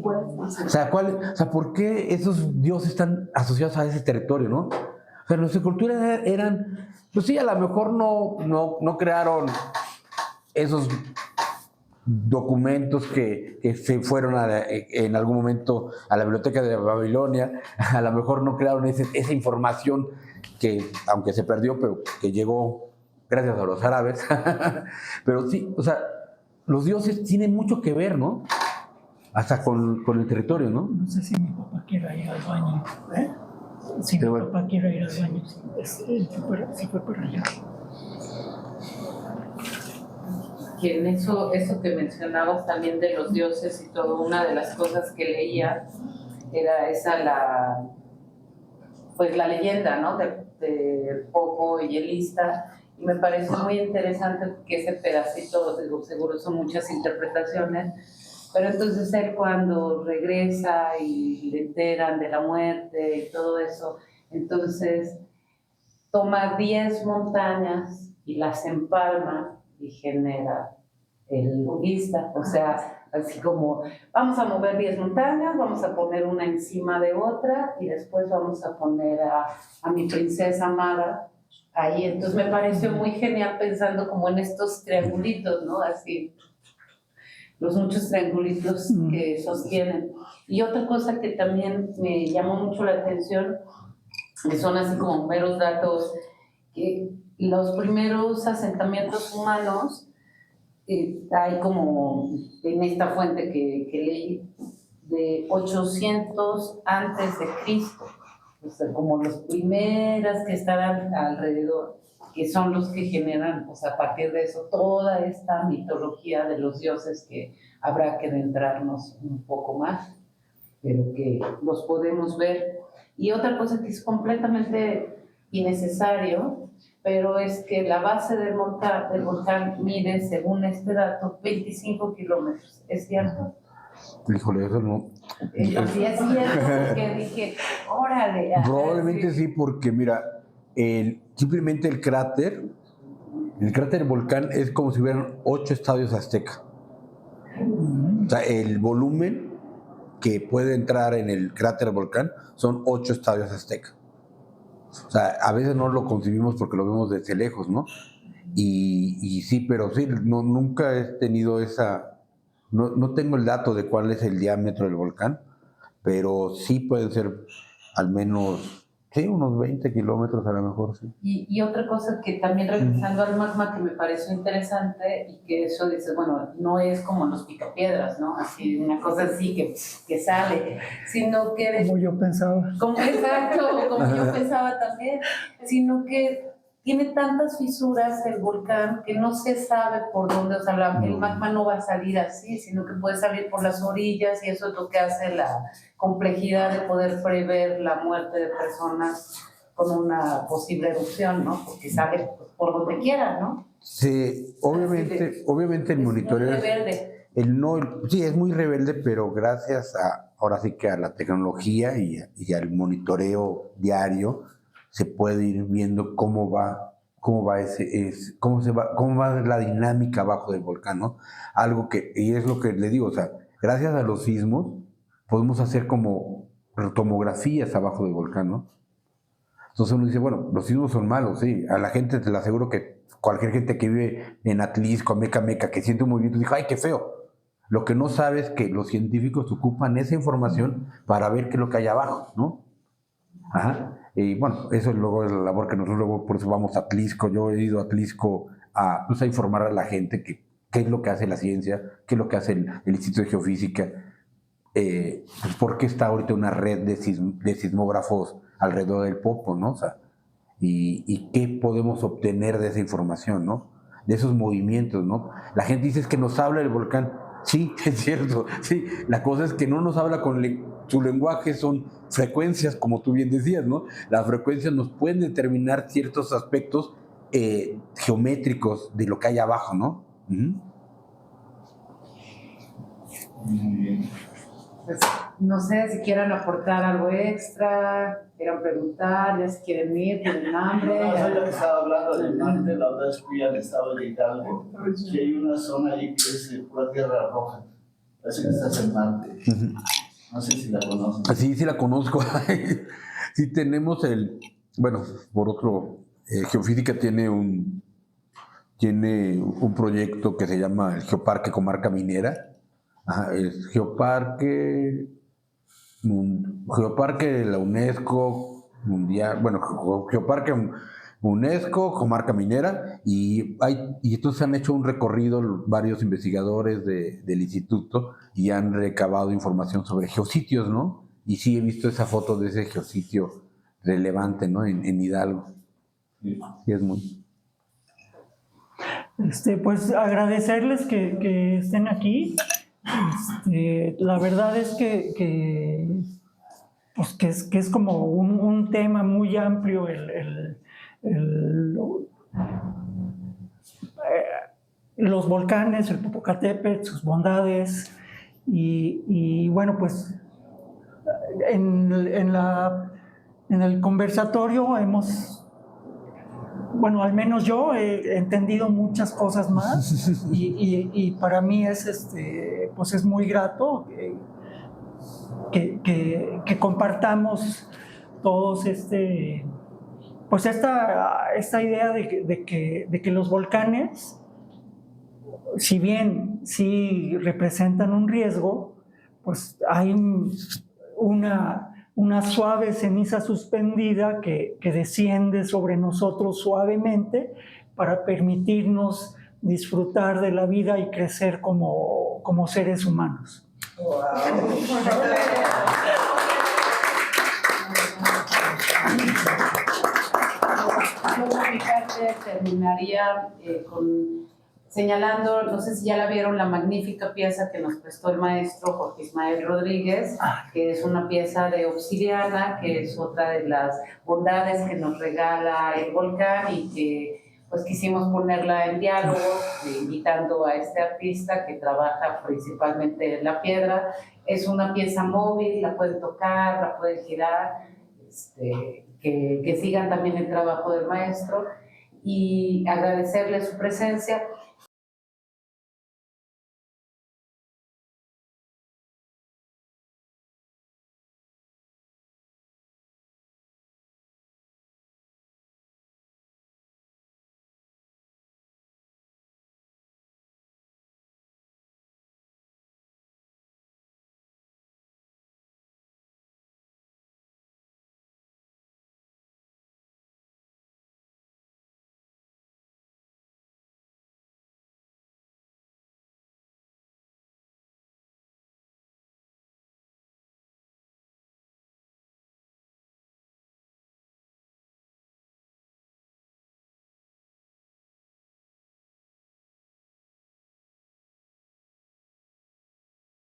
O sea, ¿por qué esos dioses están asociados a ese territorio, no? O sea, nuestra cultura eran, pues sí, a lo mejor no crearon esos documentos que se fueron en algún momento a la biblioteca de Babilonia, a lo mejor no crearon esa información que, aunque se perdió, pero que llegó gracias a los árabes. Pero sí, o sea, los dioses tienen mucho que ver, ¿no? Hasta con el territorio, ¿no? No sé si mi papá quiera ir al baño. Si mi papá quiere ir al baño, se fue para allá. Que en eso que mencionabas también de los dioses y todo, una de las cosas que leía era la leyenda, ¿no? De Popo y Elista, y me parece muy interesante que ese pedacito, seguro son muchas interpretaciones, pero entonces él cuando regresa y le enteran de la muerte y todo eso, entonces toma 10 montañas y las empalma y genera el budista, o sea, así como vamos a mover 10 montañas, vamos a poner una encima de otra y después vamos a poner a mi princesa amada ahí. Entonces me pareció muy genial pensando como en estos triangulitos, ¿no? Así, los muchos triangulitos que sostienen. Y otra cosa que también me llamó mucho la atención, que son así como meros datos, que los primeros asentamientos humanos, hay como en esta fuente que leí, de 800 antes de Cristo, o sea, como los primeras que estarán alrededor, que son los que generan, o sea, a partir de eso, toda esta mitología de los dioses que habrá que adentrarnos un poco más, pero que los podemos ver. Y otra cosa que es completamente innecesario, pero es que la base del volcán mide, según este dato, 25 kilómetros. ¿Es cierto? Híjole, eso no. Sí, es cierto, porque dije, órale. Probablemente sí, porque mira, simplemente el cráter del volcán es como si hubieran 8 estadios Azteca. O sea, el volumen que puede entrar en el cráter del volcán son 8 estadios Azteca. O sea, a veces no lo concibimos porque lo vemos desde lejos, ¿no? Y sí, pero sí, nunca he tenido no tengo el dato de cuál es el diámetro del volcán, pero sí pueden ser al menos, sí, unos 20 kilómetros a lo mejor, sí. Y otra cosa que también regresando al magma que me pareció interesante y que eso dice, bueno, no es como los picapiedras, ¿no? Así, una cosa así que sale, sino que... Como yo pensaba. Exacto, como yo pensaba también, sino que tiene tantas fisuras el volcán que no se sabe por dónde, o sea, el magma no va a salir así, sino que puede salir por las orillas y eso es lo que hace la complejidad de poder prever la muerte de personas con una posible erupción, ¿no? Porque sale por donde quiera, ¿no? Sí, obviamente el monitoreo es muy rebelde. Sí, es muy rebelde, pero gracias ahora sí que a la tecnología y al monitoreo diario se puede ir viendo cómo va la dinámica abajo del volcán, ¿no? Y es lo que le digo, o sea, gracias a los sismos podemos hacer como tomografías abajo del volcán, ¿no? Entonces uno dice, bueno, los sismos son malos, sí, a la gente te lo aseguro que cualquier gente que vive en Atlisco, Meca, que siente un movimiento, dice, ¡ay, qué feo! Lo que no sabe es que los científicos ocupan esa información para ver qué es lo que hay abajo, ¿no? Ajá. Y bueno, eso es luego la labor que nosotros luego por eso vamos a Atlisco. Yo he ido a Atlisco a informar a la gente qué es lo que hace la ciencia, qué es lo que hace el Instituto de Geofísica, pues por qué está ahorita una red de sismógrafos alrededor del Popo, ¿no? O sea, y qué podemos obtener de esa información, ¿no? De esos movimientos, ¿no? La gente dice es que nos habla el volcán. Sí, es cierto, sí. La cosa es que no nos habla con su lenguaje, son frecuencias, como tú bien decías, ¿no? Las frecuencias nos pueden determinar ciertos aspectos geométricos de lo que hay abajo, ¿no? Muy bien. Pues, no sé si quieran aportar algo extra, quieran preguntar, ya si quieren ir, tienen hambre. No, yo que estaba hablando de Marte, la otra vez fui al estado de Hidalgo, y hay una zona ahí que es pura tierra roja. Parece que estás en Marte. No sé si la conocen. Sí la conozco. Sí tenemos bueno, por otro, Geofísica tiene un proyecto que se llama el Geoparque Comarca Minera. Es Geoparque de la UNESCO mundial, bueno, Geoparque UNESCO, Comarca Minera, y entonces han hecho un recorrido varios investigadores del instituto y han recabado información sobre geositios, ¿no? Y sí he visto esa foto de ese geositio relevante, ¿no? En Hidalgo. Sí, es muy... Pues agradecerles que estén aquí. La verdad es que es como un tema muy amplio los volcanes, el Popocatépetl, sus bondades, y bueno, pues en el conversatorio bueno, al menos yo he entendido muchas cosas más y para mí pues es muy grato que compartamos todos pues esta idea de que los volcanes, si bien sí representan un riesgo, pues hay una suave ceniza suspendida que desciende sobre nosotros suavemente para permitirnos disfrutar de la vida y crecer como seres humanos. Wow. Yo mi parte terminaría señalando, no sé si ya la vieron, la magnífica pieza que nos prestó el maestro Jorge Ismael Rodríguez, que es una pieza de obsidiana, que es otra de las bondades que nos regala el volcán y que pues quisimos ponerla en diálogo, invitando a este artista que trabaja principalmente en la piedra. Es una pieza móvil, la pueden tocar, la pueden girar, que sigan también el trabajo del maestro y agradecerle su presencia.